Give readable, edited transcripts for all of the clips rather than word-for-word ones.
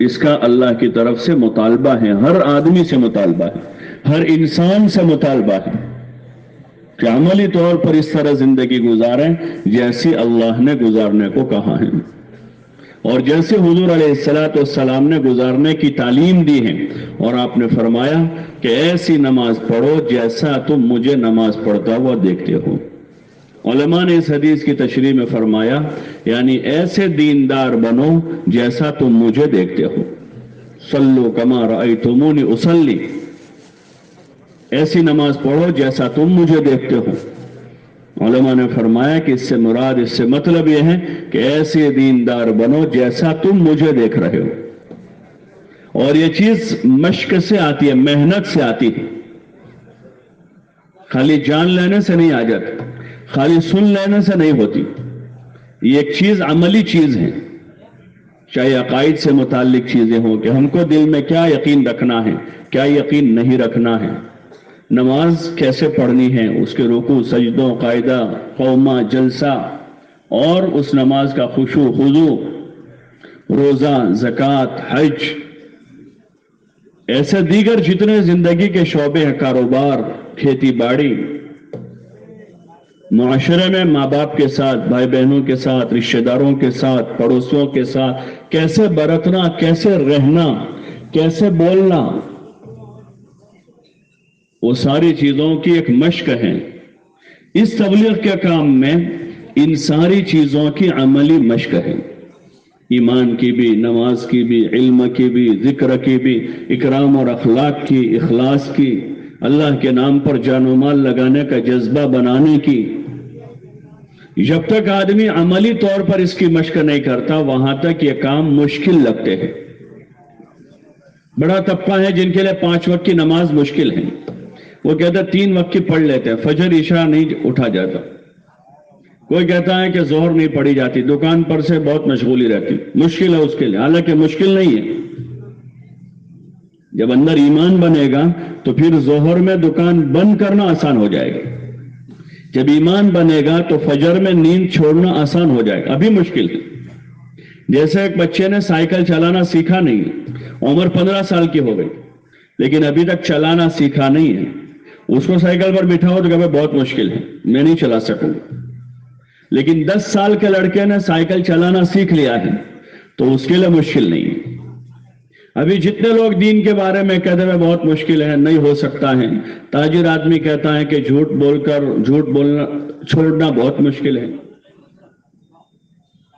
इसका अल्लाह की तरफ से मुतालबा है, हर आदमी से मुतालबा है, हर इंसान से मुतालबा है कि अमली तौर पर इस तरह जिंदगी गुजारें जैसी अल्लाह ने गुजारने को कहा है और जैसे हुजूर अलैहिस्सलाम ने गुजारने की तालीम दी है। और आपने फरमाया कि ऐसी नमाज पढ़ो जैसा तुम मुझे नमाज पढ़ता हुआ देखते हो। उलमा ने इस हदीस की तशरीह में फरमाया यानी ऐसे दीनदार बनो जैसा तुम मुझे देखते हो। सल्लु कमा रअयतुमूनी उसल्ली, ऐसी नमाज पढ़ो जैसा तुम मुझे देखते हो। उलमा ने फरमाया कि इससे मुराद, इससे मतलब यह है कि ऐसे दीनदार बनो जैसा तुम मुझे देख रहे हो। और यह चीज मश्क से आती है, मेहनत से आती है, खाली जान लेने से नहीं आ जाती, खाली सुन लेने से नहीं होती। ये एक चीज अमली चीज है, चाहे अकायद से मुताल्लिक चीजें हों कि हमको दिल में क्या यकीन रखना है, क्या यकीन नहीं रखना है, नमाज कैसे पढ़नी है, उसके रुकू सजदों कायदा कौमा जलसा और उस नमाज का खुशू खुजू, रोजा ज़कात हज, ऐसे दीगर जितने जिंदगी के शोबे हैं, कारोबार खेती बाड़ी, मुआशरे में माँ बाप के साथ, भाई बहनों के साथ, रिश्तेदारों के साथ, पड़ोसियों के साथ कैसे बरतना, कैसे रहना, कैसे बोलना, वो सारी चीजों की एक मश्क है। इस तबलीग के काम में इन सारी चीजों की अमली मश्क है, ईमान की भी, नमाज की भी, इल्म की भी, जिक्र की भी, इकराम और अखलाक की, इखलास की, अल्लाह के नाम पर जानो माल लगाने का जज्बा बनाने की। जब तक आदमी अमली तौर पर इसकी मश्क नहीं करता वहां तक ये काम मुश्किल लगते हैं। बड़ा तबका है जिनके लिए 5 वक्त की नमाज मुश्किल है, वो कहता 3 वक्त की पढ़ लेते हैं, फजर इशा नहीं उठा जाता। कोई कहता है कि जोहर नहीं पढ़ी जाती, दुकान पर से बहुत मशगूली रहती, मुश्किल है उसके लिए, हालांकि मुश्किल नहीं है। जब अंदर ईमान बनेगा तो फिर जोहर में दुकान बंद करना आसान हो जाएगा, जब ईमान बनेगा तो फजर में नींद छोड़ना आसान हो जाएगा। अभी मुश्किल है। जैसे एक बच्चे ने साइकिल चलाना सीखा नहीं, उम्र 15 साल की हो गई लेकिन अभी तक चलाना सीखा नहीं है, उसको साइकिल पर बिठाओ तो कहे बहुत मुश्किल है, मैं नहीं चला सकूंगा। लेकिन 10 साल के लड़के ने साइकिल चलाना सीख लिया है तो उसके लिए मुश्किल नहीं है। अभी जितने लोग दीन के बारे में कहते हैं बहुत मुश्किल है, नहीं हो सकता है, ताजिर आदमी कहता है कि झूठ बोलना छोड़ना बहुत मुश्किल है,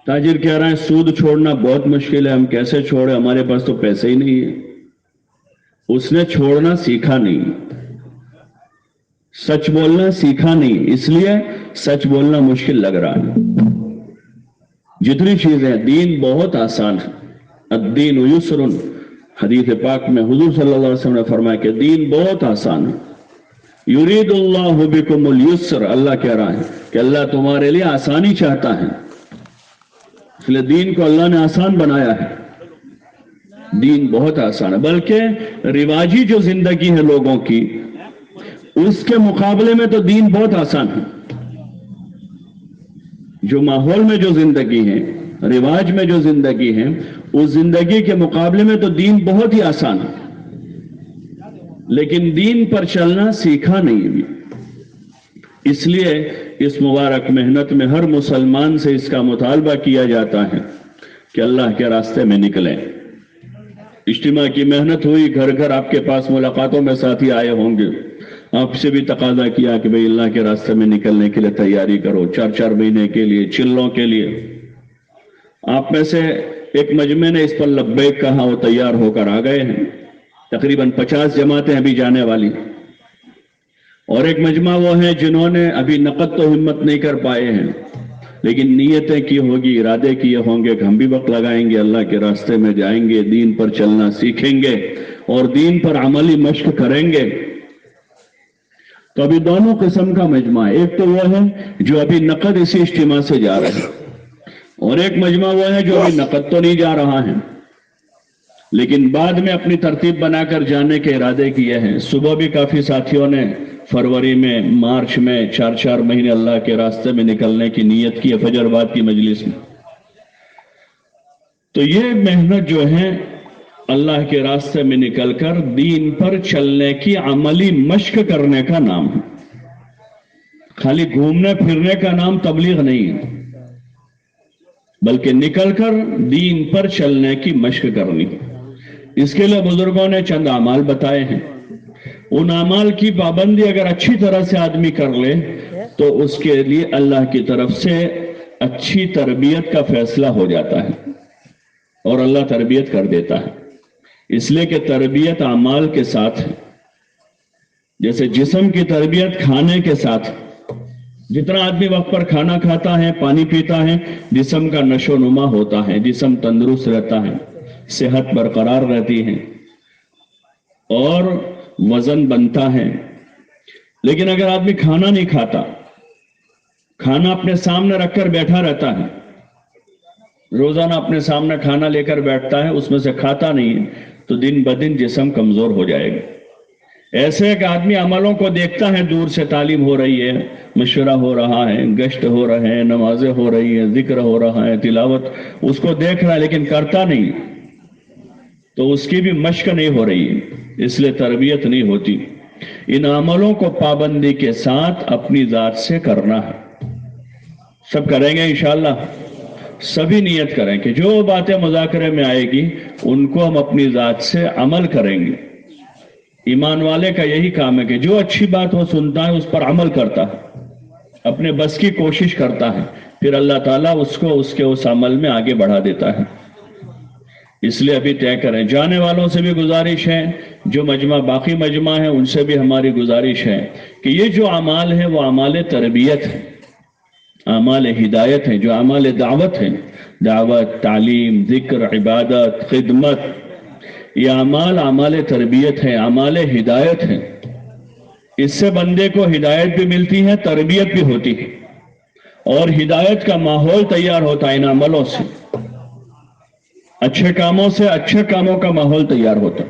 ताजिर कह रहा है सूद छोड़ना बहुत मुश्किल है, हम कैसे छोड़े, हमारे पास तो पैसे ही नहीं है। उसने छोड़ना सीखा नहीं, सच बोलना सीखा नहीं, इसलिए सच बोलना मुश्किल लग रहा है। जितनी चीजें, दीन बहुत आसान है, अद्दीन युस्रुन, हदीस पाक में हुजूर सल्लल्लाहु अलैहि वसल्लम ने फरमाया कि दीन बहुत आसान है। युरीदुल्लाहु बिकुमुल युस्र, अल्लाह कह रहा है कि अल्लाह तुम्हारे लिए आसानी चाहता है, इसलिए दीन को अल्लाह ने आसान बनाया है। दीन बहुत आसान है, बल्कि रिवाजी जो जिंदगी है लोगों की उसके मुकाबले में तो दीन बहुत आसान है। जो माहौल में जो जिंदगी है, रिवाज में जो जिंदगी है, उस जिंदगी के मुकाबले में तो दीन बहुत ही आसान है, लेकिन दीन पर चलना सीखा नहीं भी। इसलिए इस मुबारक मेहनत में हर मुसलमान से इसका मुतालबा किया जाता है कि अल्लाह के रास्ते में निकलें। इज्तिमा की मेहनत हुई, घर घर आपके पास मुलाकातों में साथी आए होंगे, आपसे भी तकाजा किया कि भाई अल्लाह के रास्ते में निकलने के लिए तैयारी करो, 4-4 महीने के लिए, चिल्लों के लिए। आप में से एक मजमे ने इस पर लब्बैक कहा, वो तैयार होकर आ गए हैं। तकरीबन 50 जमातें अभी जाने वाली, और एक मजमा वो है जिन्होंने अभी नकद तो हिम्मत नहीं कर पाए हैं, लेकिन नीयतें की होगी, इरादे किए होंगे कि हम भी वक्त लगाएंगे, अल्लाह के रास्ते में जाएंगे, दीन पर चलना सीखेंगे और दीन पर अमली मश्क करेंगे। तो अभी दोनों किस्म का मजमा है, एक तो वो है जो अभी नकद इसी इज्तिमा से जा रहे हैं, और एक मजमा वो है जो अभी नकद तो नहीं जा रहा है लेकिन बाद में अपनी तरतीब बनाकर जाने के इरादे किए हैं। सुबह भी काफी साथियों ने फरवरी में, मार्च में 4-4 महीने अल्लाह के रास्ते में निकलने की नीयत की है फजर बाद की मजलिस में। तो ये मेहनत जो है अल्लाह के रास्ते में निकलकर दीन पर चलने की अमली मश्क करने का नाम है। खाली घूमने फिरने का नाम तबलीग नहीं है, बल्कि निकलकर दीन पर चलने की मश्क करनी। इसके लिए बुजुर्गों ने चंद अमाल बताए हैं। उन अमाल की पाबंदी अगर अच्छी तरह से आदमी कर ले तो उसके लिए अल्लाह की तरफ से अच्छी तरबियत का फैसला हो जाता है और अल्लाह तरबियत कर देता है। इसलिए कि तरबियत अमाल के साथ है। जैसे जिस्म की तरबियत खाने के साथ, जितना आदमी वक्त पर खाना खाता है, पानी पीता है, जिस्म का नशो नुमा होता है, जिस्म तंदुरुस्त रहता है, सेहत बरकरार रहती है और वजन बनता है। लेकिन अगर आदमी खाना नहीं खाता, खाना अपने सामने रखकर बैठा रहता है, रोजाना अपने सामने खाना लेकर बैठता है, उसमें से खाता नहीं है, तो दिन ब दिन जिस्म कमजोर हो जाएगा। ऐसे एक आदमी अमलों को देखता है, दूर से तालीम हो रही है, मशवरा हो रहा है, गश्त हो रहे हैं, नमाजें हो रही है, जिक्र हो रहा है, तिलावत, उसको देख रहा है लेकिन करता नहीं, तो उसकी भी मश्क नहीं हो रही है, इसलिए तरबियत नहीं होती। इन अमलों को पाबंदी के साथ अपनी जात से करना है। सब करेंगे इंशाअल्लाह, सभी नियत करें कि जो बातें मुज़ाकरे में आएगी उनको हम अपनी जात से अमल करेंगे। ईमान वाले का यही काम है कि जो अच्छी बात वो सुनता है उस पर अमल करता है, अपने बस की कोशिश करता है, फिर अल्लाह ताला उसको उसके उस अमल में आगे बढ़ा देता है। इसलिए अभी तय करें। जाने वालों से भी गुजारिश है, जो मजमा बाकी मजमा है उनसे भी हमारी गुजारिश है कि ये जो अमाल है वो अमाल तरबियत है, अमाल हिदायत है, जो अमाल दावत है, दावत, तालीम, जिक्र, इबादत, खिदमत, ये अमाल तरबियत है, अमाल हिदायत है। इससे बंदे को हिदायत भी मिलती है, तरबियत भी होती है और हिदायत का माहौल तैयार होता है। इन अमलों से, अच्छे कामों से अच्छे कामों का माहौल तैयार होता है।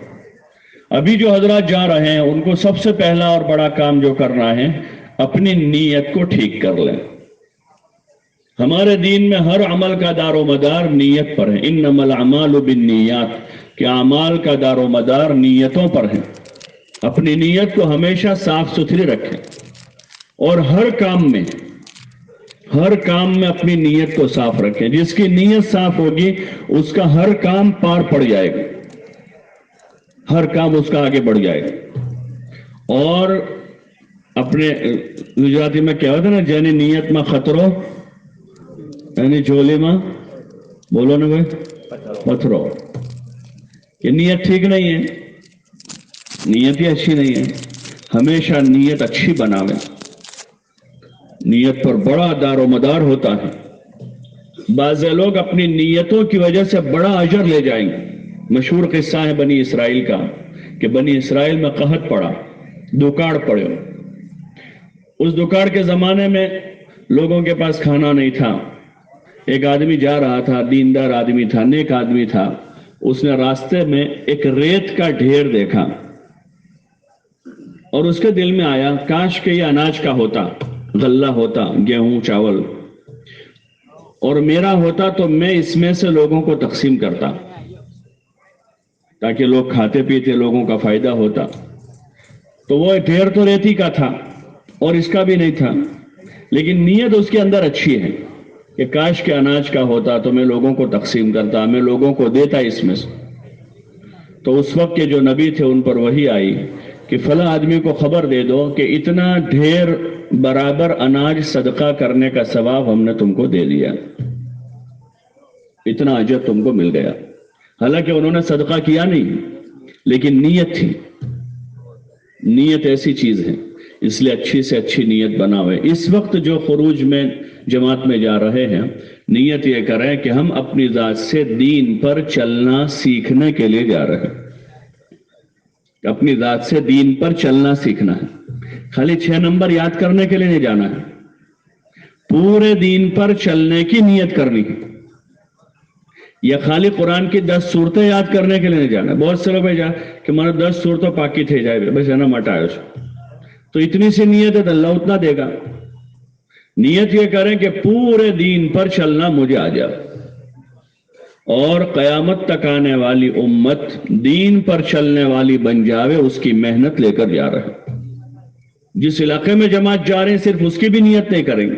अभी जो हजरात जा रहे हैं उनको सबसे पहला और बड़ा काम जो करना है, अपनी नीयत को ठीक कर लें। हमारे दीन में हर अमल का दारो मदार नीयत पर है। इन्नमल अमालु बिन्नियात, कि अमाल का दारो मदार नीयतों पर है। अपनी नीयत को हमेशा साफ सुथरी रखें और हर काम में अपनी नीयत को साफ रखें। जिसकी नीयत साफ होगी उसका हर काम पार पड़ जाएगा, हर काम उसका आगे बढ़ जाएगा। और अपने गुजराती में क्या होता है ना, जैनी नियत में खतरो यानी झोले में, बोलो ना भाई, पत्थरो। ये नियत ठीक नहीं है, नियत ही अच्छी नहीं है। हमेशा नियत अच्छी बनावे, नियत पर बड़ा दारो मदार होता है। बाज़ लोग अपनी नियतों की वजह से बड़ा अजर ले जाएंगे। मशहूर किस्सा है बनी इसराइल का कि बनी इसराइल में कहत पड़ा, दुकाड़ पड़े। उस दुकाड़ के जमाने में लोगों के पास खाना नहीं था। एक आदमी जा रहा था, दीनदार आदमी था, नेक आदमी था। उसने रास्ते में एक रेत का ढेर देखा और उसके दिल में आया, काश के ये अनाज का होता, गल्ला होता, गेहूं चावल, और मेरा होता तो मैं इसमें से लोगों को तकसीम करता ताकि लोग खाते पीते, लोगों का फायदा होता। तो वो ढेर तो रेती का था और इसका भी नहीं था, लेकिन नीयत उसके अंदर अच्छी है कि काश के अनाज का होता तो मैं लोगों को तकसीम करता, मैं लोगों को देता इसमें से। तो उस वक्त के जो नबी थे उन पर वही आई कि फला आदमी को खबर दे दो कि इतना ढेर बराबर अनाज सदका करने का सवाब हमने तुमको दे दिया, इतना अजर तुमको मिल गया। हालांकि उन्होंने सदका किया नहीं, लेकिन नीयत थी। नीयत ऐसी चीज है, इसलिए अच्छी से अच्छी नीयत बनावे। इस वक्त जो खुरूज में जमात में जा रहे हैं, नीयत ये करें कि हम अपनी जात से दीन पर चलना सीखने के लिए जा रहे हैं। अपनी जात से दीन पर चलना सीखना है। खाली 6 नंबर याद करने के लिए नहीं जाना है, पूरे दीन पर चलने की नीयत करनी है। या खाली कुरान की 10 सूरतें याद करने के लिए नहीं जाना। बहुत से लोग भेजा कि मानो 10 सूरतों पाकी थे जाए, बस है ना मटायो, तो इतनी सी नीयत है तो अल्लाह उतना देगा। नीयत ये करें कि पूरे दीन पर चलना मुझे आ जाए اور قیامت تک آنے والی امت دین پر چلنے والی بن جاوے، اس کی محنت لے کر جا رہے ہیں۔ جس علاقے میں جماعت جا رہے ہیں صرف اس کی بھی نیت نہیں کریں گے،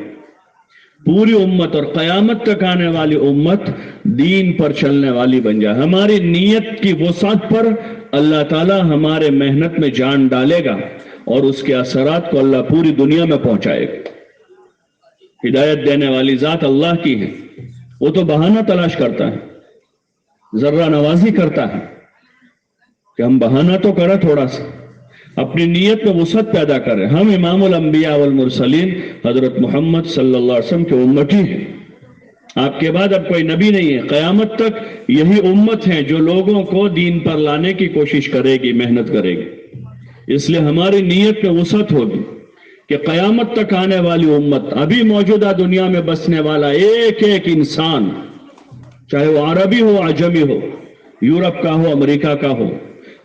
پوری امت اور قیامت تک آنے والی امت دین پر چلنے والی بن جائے۔ ہماری نیت کی وسعت پر اللہ تعالی ہمارے محنت میں جان ڈالے گا اور اس کے اثرات کو اللہ پوری دنیا میں پہنچائے گا۔ ہدایت دینے والی ذات اللہ کی ہے، وہ تو بہانہ تلاش کرتا ہے، ذرہ نوازی کرتا ہے کہ ہم بہانہ تو کریں، تھوڑا سا اپنی نیت میں وسعت پیدا کریں۔ ہم امام الانبیاء والمرسلین حضرت محمد صلی اللہ علیہ وسلم کے امتی ہیں، آپ کے بعد اب کوئی نبی نہیں ہے، قیامت تک یہی امت ہے جو لوگوں کو دین پر لانے کی کوشش کرے گی، محنت کرے گی۔ اس لیے ہماری نیت میں وسعت ہوگی کہ قیامت تک آنے والی امت، ابھی موجودہ دنیا میں بسنے والا ایک ایک انسان، چاہے وہ عربی ہو، عجمی ہو، یورپ کا ہو، امریکہ کا ہو،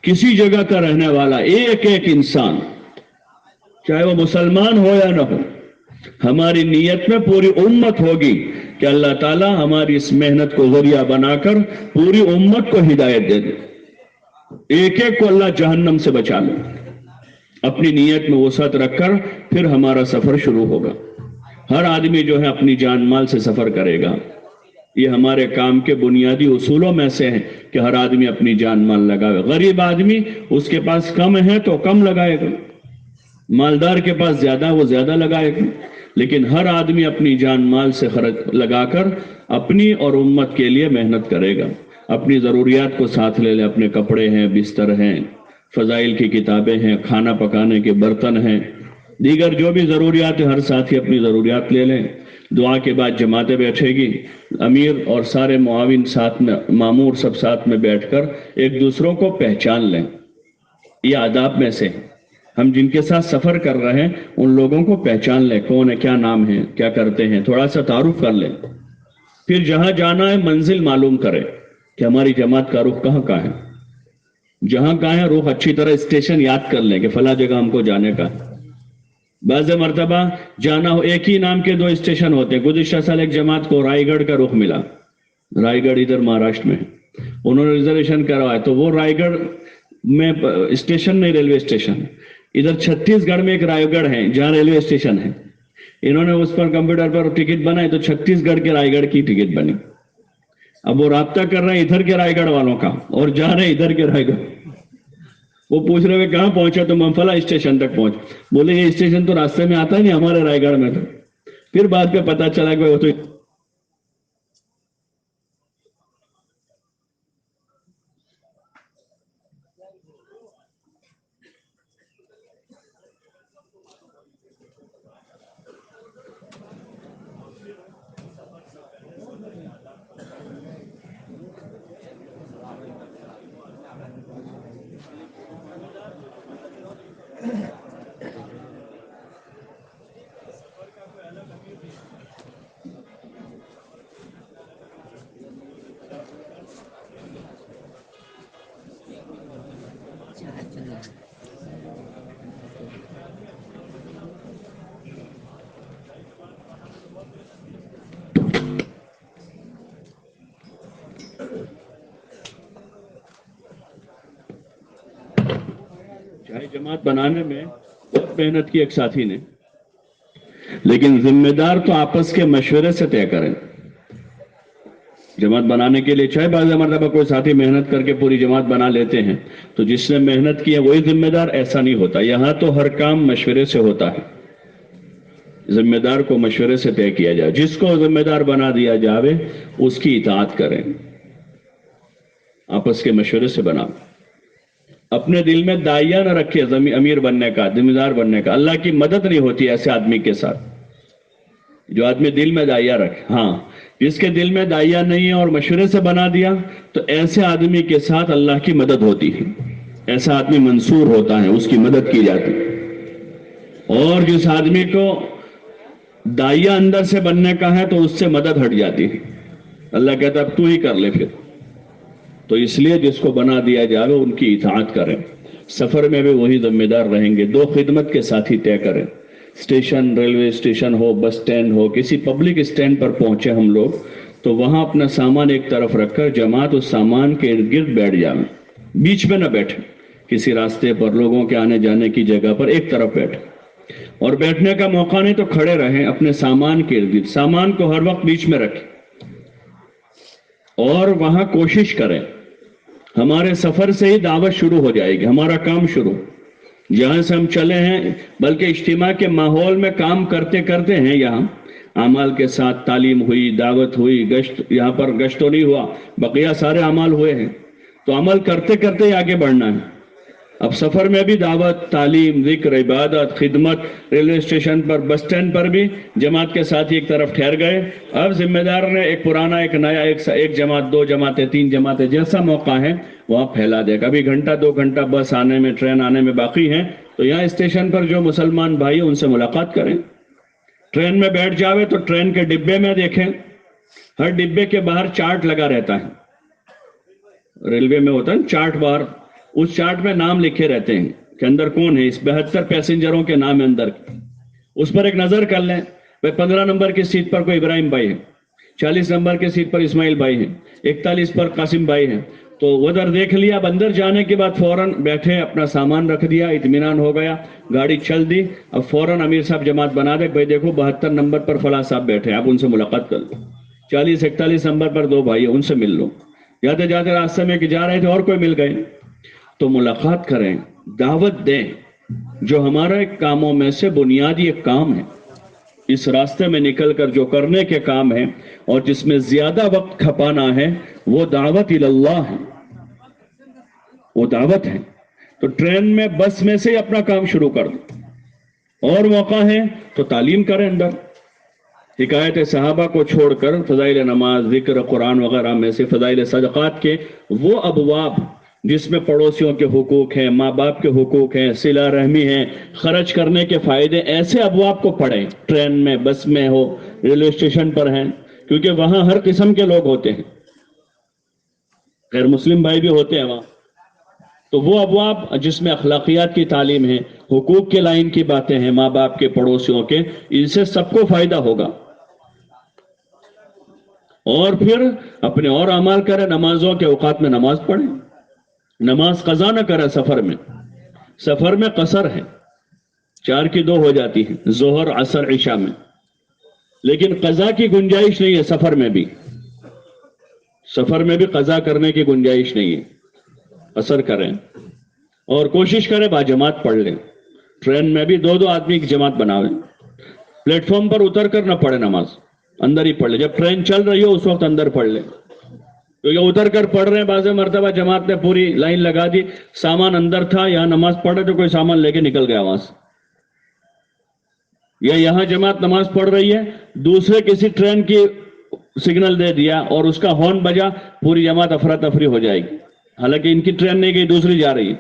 کسی جگہ کا رہنے والا ایک ایک انسان، چاہے وہ مسلمان ہو یا نہ ہو، ہماری نیت میں پوری امت ہوگی کہ اللہ تعالیٰ ہماری اس محنت کو ذریعہ بنا کر پوری امت کو ہدایت دے دے، ایک ایک کو اللہ جہنم سے بچا لے۔ اپنی نیت میں وسعت رکھ کر پھر ہمارا سفر شروع ہوگا۔ ہر آدمی جو ہے اپنی جان مال سے سفر کرے گا، یہ ہمارے کام کے بنیادی اصولوں میں سے ہے کہ ہر آدمی اپنی جان مال لگائے۔ غریب آدمی اس کے پاس کم ہے تو کم لگائے گا، مالدار کے پاس زیادہ وہ زیادہ لگائے گا، لیکن ہر آدمی اپنی جان مال سے خرچ لگا کر اپنی اور امت کے لیے محنت کرے گا۔ اپنی ضروریات کو ساتھ لے لے، اپنے کپڑے ہیں، بستر ہیں، فضائل کی کتابیں ہیں، کھانا پکانے کے برتن ہیں، دیگر جو بھی ضروریات ہیں، ہر ساتھی اپنی ضروریات لے لیں۔ دعا کے بعد جماعتیں بیٹھے گی، امیر اور سارے معاون ساتھ میں، مامور سب ساتھ میں بیٹھ کر ایک دوسروں کو پہچان لیں۔ یہ آداب میں سے ہم جن کے ساتھ سفر کر رہے ہیں ان لوگوں کو پہچان لیں، کون ہے، کیا نام ہے، کیا کرتے ہیں، تھوڑا سا تعارف کر لیں۔ پھر جہاں جانا ہے منزل معلوم کریں کہ ہماری جماعت کا رخ کہاں کا ہے، جہاں کہاں ہے رخ اچھی طرح اسٹیشن یاد کر لیں کہ فلاں جگہ ہم کو جانے کا ہے۔ بعض مرتبہ جانا ہو، ایک ہی نام کے دو اسٹیشن ہوتے ہیں۔ گزشتہ سال ایک جماعت کو رائے گڑھ کا رخ ملا، رائے گڑھ ادھر مہاراشٹر میں، انہوں نے ریزرویشن کروایا تو وہ رائے گڑھ میں اسٹیشن نہیں، ریلوے اسٹیشن، ادھر چھتیس گڑھ میں ایک رائے گڑھ ہے جہاں ریلوے اسٹیشن ہے، انہوں نے اس پر کمپیوٹر پر ٹکٹ بنائی تو چھتیس گڑھ کے رائے گڑھ کی ٹکٹ بنی۔ اب وہ رابطہ کر رہے ہیں ادھر کے رائے گڑھ والوں کا اور جا رہے ہیں ادھر کے رائے گڑھ، وہ پوچھ رہے ہوئے کہاں پہنچا تو ہم فلاں اسٹیشن تک پہنچ، بولے یہ اسٹیشن تو راستے میں آتا نہیں ہمارے رائے گڑھ میں، تو پھر بعد میں پتا چلا کہ وہ تو چاہے جماعت بنانے میں بہت محنت کی ایک ساتھی نے، لیکن ذمہ دار تو آپس کے مشورے سے طے کریں۔ جماعت بنانے کے لیے چاہے بعض مرتبہ کوئی ساتھی محنت کر کے پوری جماعت بنا لیتے ہیں تو جس نے محنت کی ہے وہی ذمہ دار، ایسا نہیں ہوتا۔ یہاں تو ہر کام مشورے سے ہوتا ہے، ذمہ دار کو مشورے سے طے کیا جائے، جس کو ذمہ دار بنا دیا جاوے اس کی اطاعت کریں، آپس کے مشورے سے بنا۔ اپنے دل میں داعیہ نہ رکھے امیر بننے کا، ذمہ دار بننے کا، اللہ کی مدد نہیں ہوتی ایسے آدمی کے ساتھ جو آدمی دل میں داعیہ رکھے۔ ہاں جس کے دل میں داعیہ نہیں ہے اور مشورے سے بنا دیا تو ایسے آدمی کے ساتھ اللہ کی مدد ہوتی ہے، ایسا آدمی منصور ہوتا ہے، اس کی مدد کی جاتی ہے۔ اور جس آدمی کو داعیہ اندر سے بننے کا ہے تو اس سے مدد ہٹ جاتی ہے، اللہ کہتا ہے اب تو ہی کر لے پھر۔ تو اس لیے جس کو بنا دیا جائے ان کی اطاعت کریں، سفر میں بھی وہی ذمہ دار رہیں گے۔ دو خدمت کے ساتھی طے کریں، اسٹیشن، ریلوے اسٹیشن ہو، بس اسٹینڈ ہو، کسی پبلک اسٹینڈ پر پہنچے ہم لوگ تو वहां अपना सामान एक तरफ रखकर जमात उस सामान के इर्द गिर्द बैठ जाए, बीच में न बैठे, किसी रास्ते पर लोगों के आने जाने की जगह पर एक तरफ बैठे, और बैठने का मौका नहीं तो खड़े रहें अपने सामान के इर्द गिर्द, सामान को हर वक्त बीच में रखें और वहां कोशिश करें। हमारे सफर से ही दावत शुरू हो जाएगी, हमारा काम शुरू जहां से हम चले हैं, बल्कि इज्तिमा के माहौल में काम करते करते हैं, यहाँ अमाल के साथ तालीम हुई, दावत हुई, गश्त, यहाँ पर गश्त तो नहीं हुआ, बकिया सारे अमाल हुए हैं, तो अमल करते करते ही आगे बढ़ना है। अब सफर में भी दावत, तालीम, जिक्र, इबादत, खिदमत, रेलवे स्टेशन पर, बस स्टैंड पर भी जमात के साथ ही एक तरफ ठहर गए। अब जिम्मेदार ने एक पुराना एक नया, एक जमात, दो जमातें, तीन जमातें, जैसा मौका है वहां फैला दे। कभी घंटा 2 घंटा बस आने में, ट्रेन आने में बाकी है, तो यहाँ स्टेशन पर जो मुसलमान भाई उनसे मुलाकात करें। ट्रेन में बैठ जावे तो ट्रेन के डिब्बे में देखें, हर डिब्बे के बाहर चार्ट लगा रहता है, रेलवे में होता है चार्ट बाहर, उस चार्ट में नाम लिखे रहते हैं कि अंदर कौन है, इस 72 पैसेंजरों के नाम है अंदर, उस पर एक नजर कर लें। भाई 15 नंबर की सीट पर कोई इब्राहिम भाई है, 40 नंबर की सीट पर इस्माइल भाई है, 41 पर कासिम भाई है, तो उधर देख लिया। अब अंदर जाने के बाद फौरन बैठे, अपना सामान रख दिया, इत्मीनान हो गया, गाड़ी चल दी। अब फौरन अमीर साहब जमात बना दे, भाई देखो 72 नंबर पर फला साहब बैठे, आप उनसे मुलाकात कर लो। 40-41 नंबर पर 2 भाई है, उनसे मिल लो। जाते जाते रास्ते में कि जा रहे थे और कोई मिल गए, तो मुलाकात करें, दावत दें, जो हमारे कामों में से बुनियादी एक काम है। इस रास्ते में निकलकर जो करने के काम है और जिसमें ज्यादा वक्त खपाना है, वो दावत इल्लल्लाह है, वो दावत है। तो ट्रेन में, बस में से अपना काम शुरू कर दो, और मौका है तो तालीम करें अंदर। हिकायत सहाबा को छोड़कर फजाइल नमाज, जिक्र, कुरान वगैरह में से फजाइल सदक़ात के वो अबवाब जिसमें पड़ोसियों के हुकूक हैं, माँ बाप के हुकूक हैं, सिला रहमी है, खर्च करने के फायदे, ऐसे अबवाब को पढ़ें। ट्रेन में, बस में हो, रेलवे स्टेशन पर हैं, क्योंकि वहां हर किस्म के लोग होते हैं, गैर मुस्लिम भाई भी होते हैं वहां। तो वो अबवाब जिसमें अखलाकियात की तालीम है, हुकूक के लाइन की बातें हैं, माँ बाप के, पड़ोसियों के, इनसे सबको फायदा होगा। और फिर अपने और अमाल करें, नमाजों के औकात में नमाज पढ़ें, नमाज कज़ा न करें। सफर में कसर है, 4 की 2 हो जाती है, जोहर, असर, इशा में, लेकिन कज़ा की गुंजाइश नहीं है। सफर में भी कज़ा करने की गुंजाइश नहीं है। असर करें और कोशिश करें बाजमात पढ़ लें। ट्रेन में भी 2-2 आदमी की जमात बनावें, प्लेटफॉर्म पर उतर कर न पढ़े नमाज, अंदर ही पढ़ ले। जब ट्रेन चल रही हो उस वक्त अंदर पढ़ ले, तो ये उतर कर पढ़ रहे हैं, बाज़ मरतबा जमात ने पूरी लाइन लगा दी, सामान अंदर था, यहां नमाज पढ़े तो कोई सामान लेके निकल गया वहां से, या यहां जमात नमाज पढ़ रही है, दूसरे किसी ट्रेन की सिग्नल दे दिया और उसका हॉर्न बजा, पूरी जमात अफरा तफरी हो जाएगी, हालांकि इनकी ट्रेन नहीं गई, दूसरी जा रही है,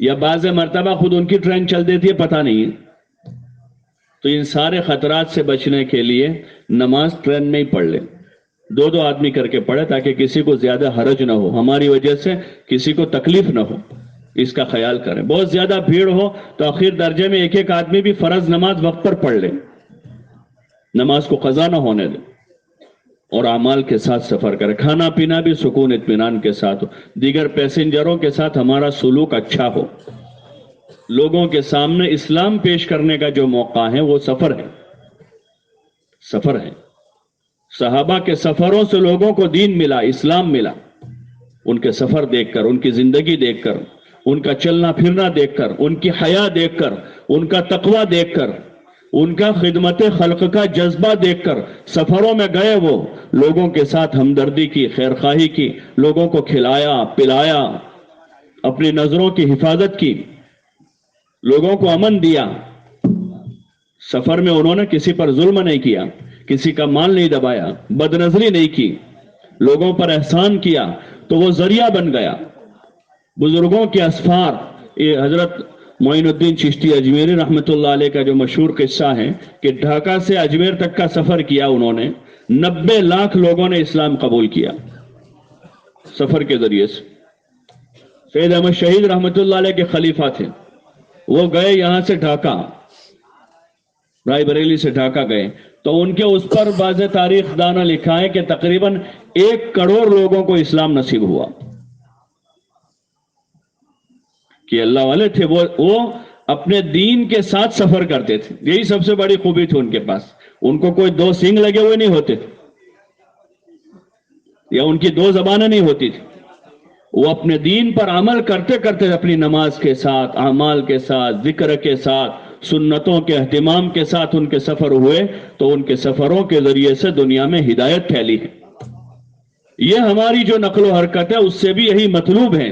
या बाज़ मरतबा खुद उनकी ट्रेन चल देती है, पता नहीं है। तो इन सारे खतरात से बचने के लिए नमाज ट्रेन में ही पढ़ ले, 2-2 आदमी करके पढ़े, ताकि किसी को ज्यादा हरज ना हो, हमारी वजह से किसी को तकलीफ ना हो, इसका ख्याल करें। बहुत ज्यादा भीड़ हो तो आखिर दर्जे में एक आदमी भी फर्ज नमाज वक्त पर पढ़ ले, नमाज को कज़ा ना होने दे, और अमाल के साथ सफर करें। खाना पीना भी सुकून इत्मीनान के साथ हो, दीगर पैसेंजरों के साथ हमारा सुलूक अच्छा हो। लोगों के सामने इस्लाम पेश करने का जो मौका है वो सफर है। सहाबा के सफरों से लोगों को दीन मिला, इस्लाम मिला, उनके सफर देखकर, उनकी जिंदगी देखकर, उनका चलना फिरना देखकर, उनकी हया देखकर, उनका तकवा देखकर, उनका खिदमत खल्क का जज्बा देखकर सफरों में गए, वो लोगों के साथ हमदर्दी की, खैरखाही की, लोगों को खिलाया पिलाया, अपनी नजरों की हिफाजत की, लोगों को अमन दिया। सफर में उन्होंने किसी पर जुल्म नहीं किया, किसी का माल नहीं दबाया, बदनजरी नहीं की, लोगों पर एहसान किया, तो वो जरिया बन गया। बुजुर्गों के असफार, ये हजरत मोइनुद्दीन चिश्ती अजमेरी रहमतुल्लाह अलैह का जो मशहूर किस्सा है कि ढाका से अजमेर तक का सफर किया उन्होंने, 90 लाख लोगों ने इस्लाम कबूल किया सफर के जरिए से। सैयद अहमद शहीद रहमतुल्लाह अलैह के खलीफा थे, वो गए यहां से ढाका, रायबरेली से ढाका गए, تو ان کے اس پر بعض تاریخ دانا لکھا ہے کہ تقریباً 1 کروڑ لوگوں کو اسلام نصیب ہوا کہ اللہ والے تھے وہ اپنے دین کے ساتھ سفر کرتے تھے. یہی سب سے بڑی خوبی تھی ان کے پاس. ان کو کوئی 2 سینگ لگے ہوئے نہیں ہوتے یا ان کی 2 زبانیں نہیں ہوتی تھی. وہ اپنے دین پر عمل کرتے کرتے اپنی نماز کے ساتھ، اعمال کے ساتھ، ذکر کے ساتھ، سنتوں کے اہتمام کے ساتھ ان کے سفر ہوئے تو ان کے سفروں کے ذریعے سے دنیا میں ہدایت پھیلی ہے. یہ ہماری جو نقل و حرکت ہے اس سے بھی یہی مطلوب ہے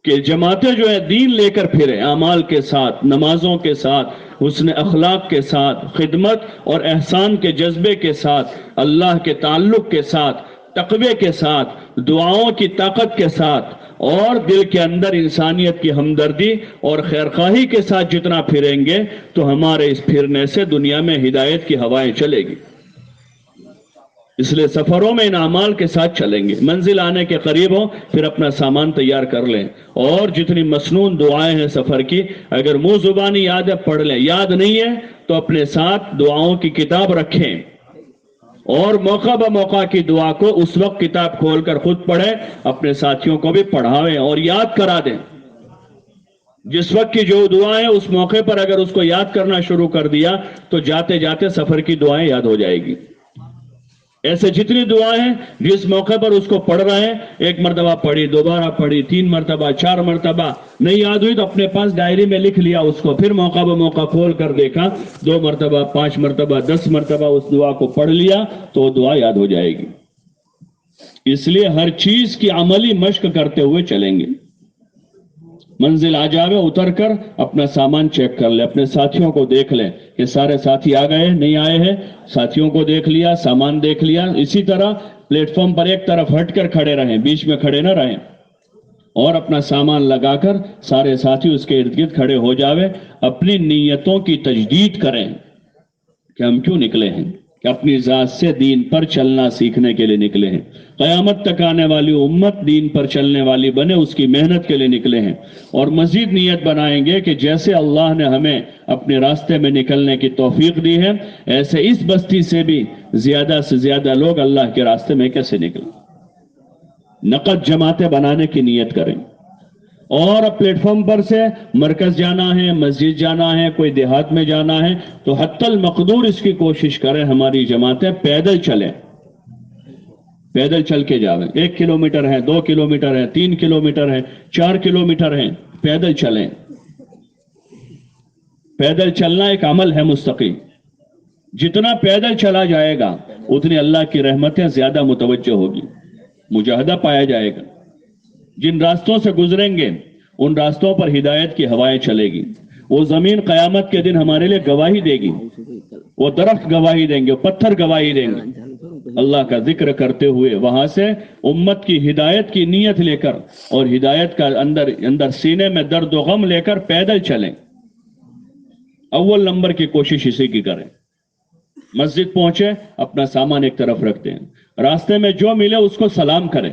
کہ جماعتیں جو ہے دین لے کر پھرے، اعمال کے ساتھ، نمازوں کے ساتھ، حسن اخلاق کے ساتھ، خدمت اور احسان کے جذبے کے ساتھ، اللہ کے تعلق کے ساتھ، تقوی کے ساتھ، دعاؤں کی طاقت کے ساتھ اور دل کے اندر انسانیت کی ہمدردی اور خیرخواہی کے ساتھ جتنا پھریں گے تو ہمارے اس پھرنے سے دنیا میں ہدایت کی ہوائیں چلے گی. اس لیے سفروں میں ان اعمال کے ساتھ چلیں گے. منزل آنے کے قریب ہو پھر اپنا سامان تیار کر لیں اور جتنی مسنون دعائیں ہیں سفر کی اگر منہ زبانی یاد ہے پڑھ لیں، یاد نہیں ہے تو اپنے ساتھ دعاؤں کی کتاب رکھیں اور موقع بہ موقع کی دعا کو اس وقت کتاب کھول کر خود پڑھیں، اپنے ساتھیوں کو بھی پڑھاویں اور یاد کرا دیں. جس وقت کی جو دعائیں اس موقع پر اگر اس کو یاد کرنا شروع کر دیا تو جاتے جاتے سفر کی دعائیں یاد ہو جائے گی. ایسے جتنی دعائیں ہیں جس موقع پر اس کو پڑھ رہے ہیں، 1 مرتبہ پڑھی، دوبارہ پڑھی، 3 مرتبہ، 4 مرتبہ، نہیں یاد ہوئی تو اپنے پاس ڈائری میں لکھ لیا اس کو، پھر موقع بہ موقع کھول کر دیکھا، 2 مرتبہ، 5 مرتبہ، 10 مرتبہ اس دعا کو پڑھ لیا تو وہ دعا یاد ہو جائے گی. اس لیے ہر چیز کی عملی مشق کرتے ہوئے چلیں گے. منزل آ جاوے اتر کر اپنا سامان چیک کر لیں، اپنے ساتھیوں کو دیکھ لیں کہ سارے ساتھی آ گئے نہیں آئے ہیں، ساتھیوں کو دیکھ لیا، سامان دیکھ لیا. اسی طرح پلیٹ فارم پر ایک طرف ہٹ کر کھڑے رہیں، بیچ میں کھڑے نہ رہیں اور اپنا سامان لگا کر سارے ساتھی اس کے ارد گرد کھڑے ہو جاوے. اپنی نیتوں کی تجدید کریں کہ ہم کیوں نکلے ہیں، کہ اپنی ذات سے دین پر چلنا سیکھنے کے لیے نکلے ہیں. قیامت تک آنے والی امت دین پر چلنے والی بنے، اس کی محنت کے لیے نکلے ہیں. اور مزید نیت بنائیں گے کہ جیسے اللہ نے ہمیں اپنے راستے میں نکلنے کی توفیق دی ہے ایسے اس بستی سے بھی زیادہ سے زیادہ لوگ اللہ کے راستے میں کیسے نکلیں. نقد جماعتیں بنانے کی نیت کریں اور اب پلیٹ فارم پر سے مرکز جانا ہے، مسجد جانا ہے، کوئی دیہات میں جانا ہے تو حتی المقدور اس کی کوشش کریں ہماری جماعتیں پیدل چلیں، پیدل چل کے جاویں. 1 کلومیٹر ہے، 2 کلومیٹر ہے، 3 کلومیٹر ہے، 4 کلومیٹر ہے، پیدل چلیں. پیدل چلنا ایک عمل ہے مستقیم. جتنا پیدل چلا جائے گا اتنی اللہ کی رحمتیں زیادہ متوجہ ہوگی، مجاہدہ پایا جائے گا. جن راستوں سے گزریں گے ان راستوں پر ہدایت کی ہوائیں چلے گی. وہ زمین قیامت کے دن ہمارے لیے گواہی دے گی، وہ درخت گواہی دیں گے، پتھر گواہی دیں گے. اللہ کا ذکر کرتے ہوئے وہاں سے امت کی ہدایت کی نیت لے کر اور ہدایت کا اندر سینے میں درد و غم لے کر پیدل چلیں. اول نمبر کی کوشش اسی کی کریں. مسجد پہنچے اپنا سامان ایک طرف رکھتے ہیں، راستے میں جو ملے اس کو سلام کریں.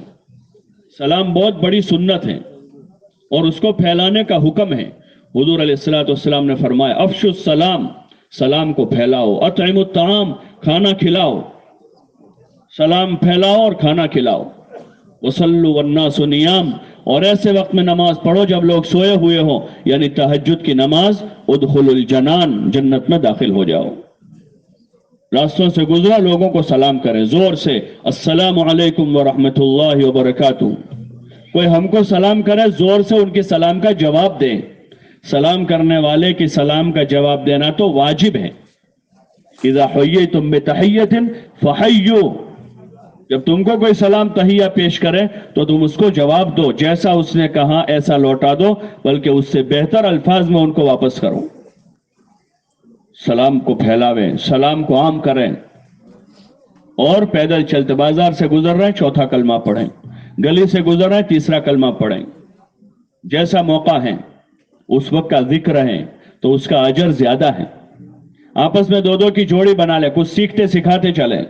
سلام بہت بڑی سنت ہے اور اس کو پھیلانے کا حکم ہے. حضور علیہ السلام نے فرمایا افشوا السلام، سلام کو پھیلاؤ. اطعموا الطعام، کھانا کھلاؤ. سلام پھیلاؤ اور کھانا کھلاؤ. وصلوا والناس نیام، اور ایسے وقت میں نماز پڑھو جب لوگ سوئے ہوئے ہوں، یعنی تہجد کی نماز. ادخلوا الجنان، جنت میں داخل ہو جاؤ. راستوں سے گزرا لوگوں کو سلام کریں زور سے، السلام علیکم ورحمۃ اللہ وبرکاتہ. کوئی ہم کو سلام کرے زور سے ان کے سلام کا جواب دیں. سلام کرنے والے کی سلام کا جواب دینا تو واجب ہے. اذا حییتم بتحیۃ فحیوا، جب تم کو کوئی سلام تحیہ پیش کرے تو تم اس کو جواب دو، جیسا اس نے کہا ایسا لوٹا دو، بلکہ اس سے بہتر الفاظ میں ان کو واپس کرو. سلام کو پھیلاویں، سلام کو عام کریں. اور پیدل چلتے بازار سے گزر رہے ہیں 4تھا کلمہ پڑھیں، گلی سے گزر رہے ہیں 3 کلمہ پڑھیں. جیسا موقع ہے اس وقت کا ذکر ہے تو اس کا اجر زیادہ ہے. آپس میں 2 کی جوڑی بنا لیں، کچھ سیکھتے سکھاتے چلیں.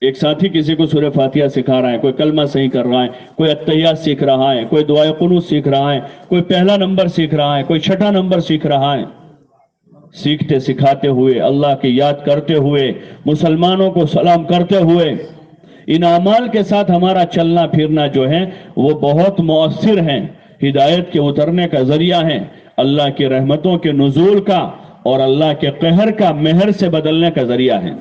ایک ساتھی کسی کو سورہ فاتحہ سکھا رہا ہے، کوئی کلمہ صحیح کر رہا ہے، کوئی التحیات سیکھ رہا ہے، کوئی دعائے قنوت سیکھ رہا ہے، کوئی پہلا نمبر سیکھ رہا ہے، کوئی 6ٹھا نمبر سیکھ رہا ہے. सीखते सिखाते हुए, अल्लाह की याद करते हुए, मुसलमानों को सलाम करते हुए, इन अमाल के साथ हमारा चलना फिरना जो है वो बहुत मौसर है, हिदायत के उतरने का जरिया है, अल्लाह की रहमतों के नुज़ूल का और अल्लाह के कहर का मेहर से बदलने का जरिया है।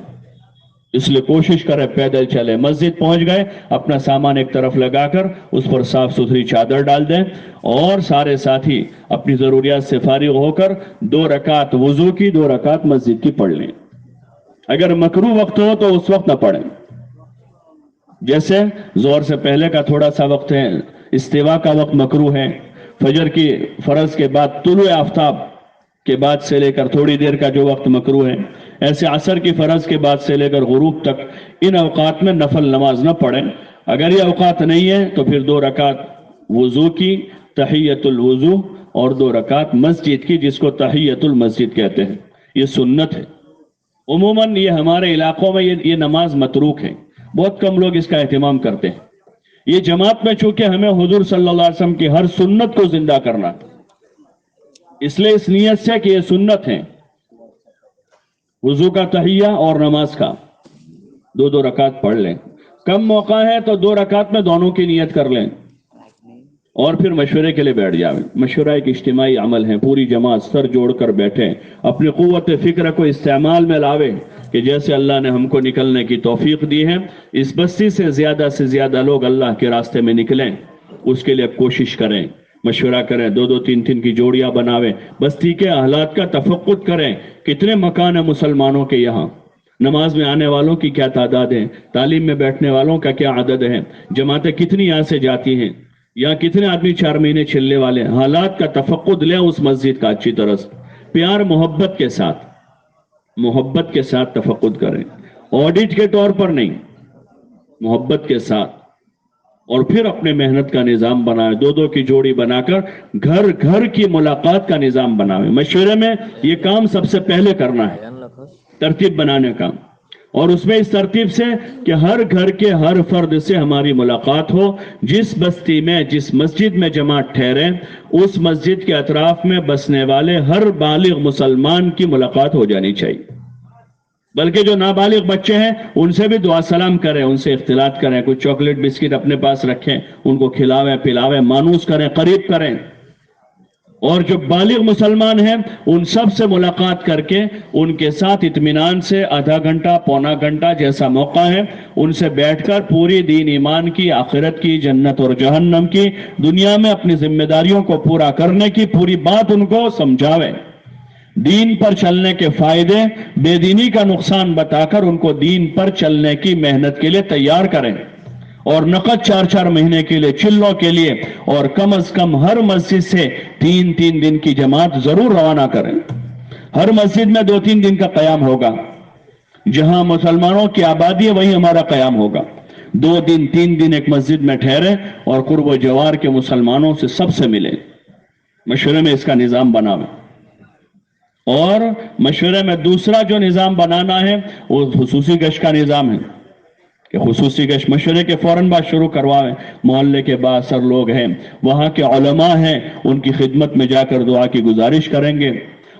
इसलिए कोशिश करें पैदल चले, मस्जिद पहुंच गए अपना सामान एक तरफ लगाकर उस पर साफ सुथरी चादर डाल दें और सारे साथी अपनी जरूरियात से फारिग होकर 2 रकात वुजू की, 2 रकात मस्जिद की पढ़ लें। अगर मकरू वक्त हो तो उस वक्त ना पढ़ें, जैसे जोहर से पहले का थोड़ा सा वक्त है, इस्तिवा का वक्त मकरू है, फजर की फर्ज के बाद तुलुए आफ्ताब के बाद से लेकर थोड़ी देर का जो वक्त मकरू है, ऐसे असर की फर्ज के बाद से लेकर गुरूब तक इन अवकात में नफल नमाज न पढ़ें। अगर ये अवकात नहीं है तो फिर 2 रकात वुजू की, तहियतुल वुजू, और 2 रकात मस्जिद की, जिसको तहियतुल मस्जिद कहते हैं। ये सुन्नत है। उमूमन ये हमारे इलाकों में ये नमाज मतरूक है, बहुत कम लोग इसका एहतमाम करते हैं। ये जमात में चूंकि हमें हुजूर सल्लल्लाहु अलैहि वसल्लम की हर सुन्नत को जिंदा करना, इसलिए इस नियत से कि ये सुन्नत है, वुजू का तहिया और नमाज का 2-2 रकात पढ़ लें। कम मौका है तो 2 रकात में दोनों की नियत कर लें और फिर मशवरे के लिए बैठ जाएं। मशवरा एक इज्तिमाई अमल है, पूरी जमात सर जोड़कर बैठे, अपनी कुव्वत फिक्र को इस्तेमाल में लावे कि जैसे अल्लाह ने हमको निकलने की तौफीक दी है, इस बस्ती से ज्यादा लोग अल्लाह के रास्ते में निकलें, उसके लिए कोशिश करें, मशवरा करें, 2-2 3-3 की जोड़ियां बनावें, बस्ती के हालात का तफक्कुद करें, कितने मकान है मुसलमानों के यहाँ, नमाज में आने वालों की क्या तादाद है, तालीम में बैठने वालों का क्या आदद है, जमातें कितनी यहाँ से जाती हैं, यहाँ कितने आदमी 4 महीने छिलने वाले हैं। हालात का तफक्कुद लें उस मस्जिद का अच्छी तरह से, प्यार मोहब्बत के साथ तफक्कुद करें, ऑडिट के तौर पर नहीं, मोहब्बत के साथ। और फिर अपने मेहनत का निजाम बनाए, 2-2 की जोड़ी बनाकर घर घर की मुलाकात का निजाम बनावे। मशवरे में ये काम सबसे पहले करना है, तरतीब बनाने का, और उसमें इस तरतीब से कि हर घर के हर फर्द से हमारी मुलाकात हो। जिस बस्ती में, जिस मस्जिद में जमात ठहरे, उस मस्जिद के अतराफ में बसने वाले हर बालिग मुसलमान की मुलाकात हो जानी चाहिए। बल्कि जो नाबालिग बच्चे हैं उनसे भी दुआ सलाम करें, उनसे इख्तिलात करें, कुछ चॉकलेट बिस्किट अपने पास रखें, उनको खिलावें पिलावें, मानूस करें, करीब करें। और जो बालिग मुसलमान हैं उन सब से मुलाकात करके उनके साथ इत्मीनान से आधा घंटा पौना घंटा जैसा मौका है, उनसे बैठकर पूरी दीन ईमान की, आखिरत की, जन्नत और जहन्नम की, दुनिया में अपनी जिम्मेदारियों को पूरा करने की पूरी बात उनको समझावें। दीन पर चलने के फायदे, बेदीनी का नुकसान बताकर उनको दीन पर चलने की मेहनत के लिए तैयार करें। और नकद 4-4 महीने के लिए, चिल्लों के लिए, और कम से कम हर मस्जिद से 3-3 दिन की जमात जरूर रवाना करें। हर मस्जिद में 2-3 दिन का कयाम होगा, जहां मुसलमानों की आबादी है वहीं हमारा कयाम होगा। 2 दिन 3 दिन एक मस्जिद में ठहरे और कुर्ब जवार के मुसलमानों से सबसे मिले। मशवरे में इसका निजाम बनावे। और मशवरे में दूसरा जो निजाम बनाना है वो खुसूसी गश्त का निजाम है कि खुसूसी गश्त मशवरे के फौरन बाद शुरू करवाएं। मोहल्ले के बासर लोग हैं, वहां के उलमा हैं, उनकी खिदमत में जाकर दुआ की गुजारिश करेंगे,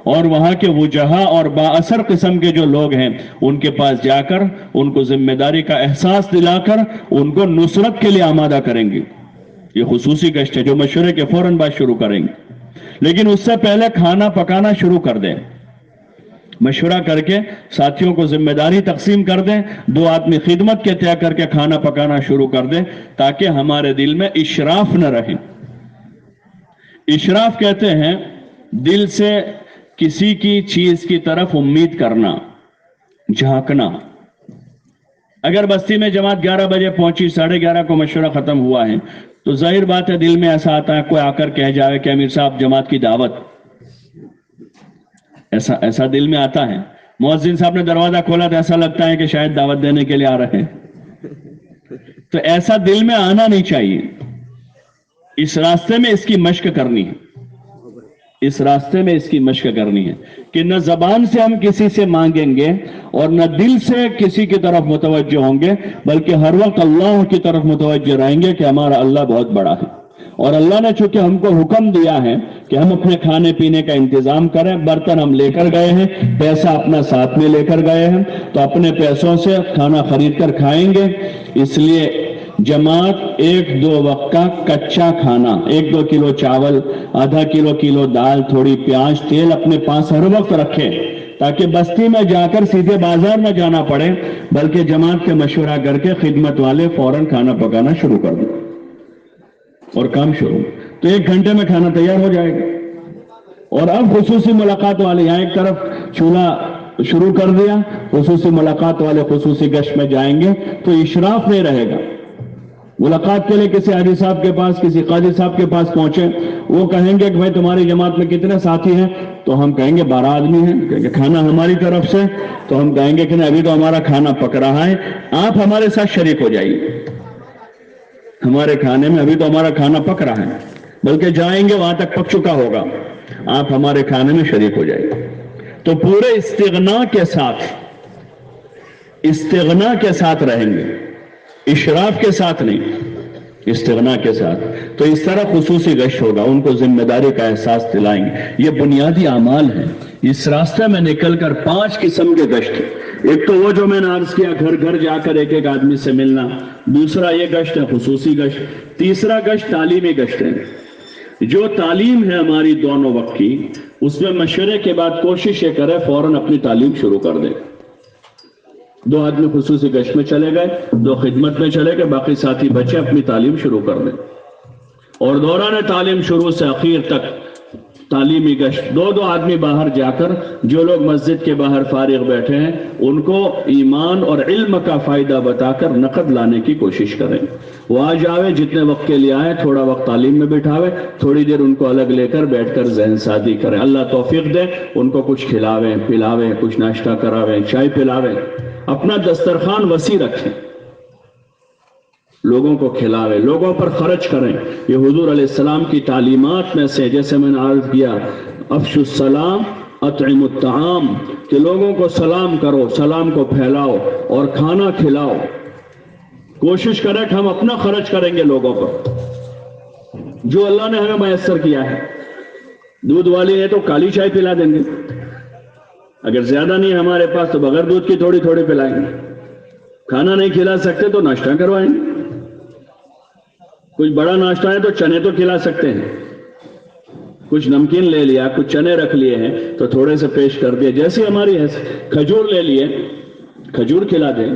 और वहां के वुजहा और बाअसर किस्म के जो लोग हैं उनके पास जाकर उनको जिम्मेदारी का एहसास दिलाकर उनको नुसरत के लिए आमादा करेंगे। ये खुसूसी गश्त है जो मशवरे के फौरन बाद शुरू करेंगे। लेकिन उससे पहले खाना पकाना शुरू कर दें, मशवरा करके साथियों को जिम्मेदारी तकसीम कर दें, 2 आदमी खिदमत के तय करके खाना पकाना शुरू कर दें, ताकि हमारे दिल में इशराफ न रहे। इशराफ कहते हैं दिल से किसी की चीज की तरफ उम्मीद करना, झांकना। अगर बस्ती में जमात 11 बजे पहुंची, 11:30 को मशवरा खत्म हुआ है, तो जाहिर बात है दिल में ऐसा आता है कोई आकर कह जाए कि अमीर साहब जमात की दावत, ऐसा दिल में आता है। मुअज्जिन साहब ने दरवाजा खोला तो ऐसा लगता है कि शायद दावत देने के लिए आ रहे हैं। तो ऐसा दिल में आना नहीं चाहिए। इस रास्ते में इसकी मश्क करनी है, इस रास्ते में इसकी मश्क करनी है कि न जबान से हम किसी से मांगेंगे और न दिल से किसी की तरफ मुतवज्जो होंगे, बल्कि हर वक्त अल्लाह की तरफ मुतवज्जो रहेंगे कि हमारा अल्लाह बहुत बड़ा है। और अल्लाह ने चूंकि हमको हुक्म दिया है کہ ہم اپنے کھانے پینے کا انتظام کریں. برتن ہم لے کر گئے ہیں, پیسہ اپنا ساتھ میں لے کر گئے ہیں, تو اپنے پیسوں سے کھانا خرید کر کھائیں گے. اس لیے جماعت 1-2 وقت کا کچا کھانا, 1-2 کلو چاول, آدھا کلو دال, تھوڑی پیاز, تیل اپنے پاس ہر وقت رکھیں, تاکہ بستی میں جا کر سیدھے بازار نہ جانا پڑے, بلکہ جماعت کے مشورہ کر کے خدمت والے فوراً کھانا پکانا شروع کر دیں اور کام شروع. تو 1 گھنٹے میں کھانا تیار ہو جائے گا. اور اب خصوصی ملاقات والے یہاں ایک طرف چولہا شروع کر دیا, خصوصی ملاقات والے خصوصی گشت میں جائیں گے تو اشراف نہیں رہے گا. ملاقات کے لیے کسی حاجی صاحب کے پاس, کسی قاضی صاحب کے پاس پہنچے, وہ کہیں گے کہ بھائی تمہاری جماعت میں کتنے ساتھی ہیں, تو ہم کہیں گے 12 آدمی ہیں. کہیں گے کھانا ہماری طرف سے, تو ہم کہیں گے کہ نہیں, ابھی تو ہمارا کھانا پک رہا ہے, آپ ہمارے ساتھ شریک ہو جائیے ہمارے کھانے میں, ابھی تو ہمارا کھانا پک رہا ہے, بلکہ جائیں گے وہاں تک پک چکا ہوگا, آپ ہمارے کھانے میں شریک ہو جائیے. تو پورے استغنا کے ساتھ رہیں گے, اشراف کے ساتھ نہیں, استغنا کے ساتھ. تو اس طرح خصوصی گشت ہوگا, ان کو ذمہ داری کا احساس دلائیں گے. یہ بنیادی اعمال ہیں. اس راستے میں نکل کر 5 قسم کے گشت. ایک تو وہ جو میں نے عرض کیا, گھر گھر جا کر ایک آدمی سے ملنا. دوسرا یہ گشت ہے خصوصی گشت. تیسرا گشت تعلیمی گشت ہے. جو تعلیم ہے ہماری دونوں وقت کی, اس میں مشورے کے بعد کوشش یہ کرے فوراً اپنی تعلیم شروع کر دے. 2 آدمی خصوصی گشت میں چلے گئے, 2 خدمت میں چلے گئے, باقی ساتھی بچے اپنی تعلیم شروع کر دیں. اور دوران تعلیم شروع سے اخیر تک تعلیمی گشت. 2 آدمی باہر جا کر, جو لوگ مسجد کے باہر فارغ بیٹھے ہیں, ان کو ایمان اور علم کا فائدہ بتا کر نقد لانے کی کوشش کریں. وہ آ جاوے, جتنے وقت کے لیے آئے, تھوڑا وقت تعلیم میں بٹھاوے, تھوڑی دیر ان کو الگ لے کر بیٹھ کر ذہن سازی کریں. اللہ توفیق دے, ان کو کچھ کھلاویں پلاویں, کچھ ناشتہ کراویں, چائے پلاویں. اپنا دسترخوان وسیع رکھیں, لوگوں کو کھلاویں, لوگوں پر خرچ کریں. یہ حضور علیہ السلام کی تعلیمات میں سے, جیسے میں نے عرض کیا, افشوا السلام اطعموا الطعام, کہ لوگوں کو سلام کرو, سلام کو پھیلاؤ اور کھانا کھلاؤ. کوشش کریں کہ ہم اپنا خرچ کریں گے لوگوں پر, جو اللہ نے ہمیں میسر کیا ہے. دودھ والی ہے تو کالی چائے پلا دیں گے, اگر زیادہ نہیں ہے ہمارے پاس تو بغیر دودھ کی تھوڑی تھوڑی پلائیں گے. کھانا نہیں کھلا سکتے تو ناشتہ کروائیں گے. کچھ بڑا ناشتہ ہے تو چنے تو کھلا سکتے ہیں, کچھ نمکین لے لیا, کچھ چنے رکھ لیے ہیں تو تھوڑے سے پیش کر دیا. جیسی ہماری ہے, کھجور لے لیے, کھجور کھلا دیں.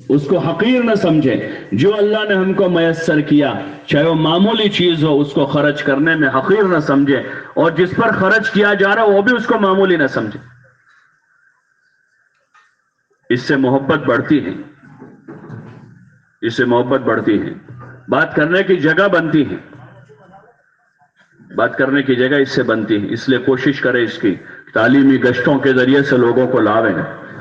اس کو حقیر نہ سمجھیں. جو اللہ نے ہم کو میسر کیا, چاہے وہ معمولی چیز ہو, اس کو خرچ کرنے میں حقیر نہ سمجھیں, اور جس پر خرچ کیا جا رہا ہے وہ بھی اس کو معمولی نہ سمجھیں. اس سے محبت بڑھتی ہے, اس سے محبت بڑھتی ہے. بات کرنے کی جگہ بنتی ہے, بات کرنے کی جگہ اس سے بنتی ہے. اس لیے کوشش کریں اس کی تعلیمی گشتوں کے ذریعے سے لوگوں کو لاویں,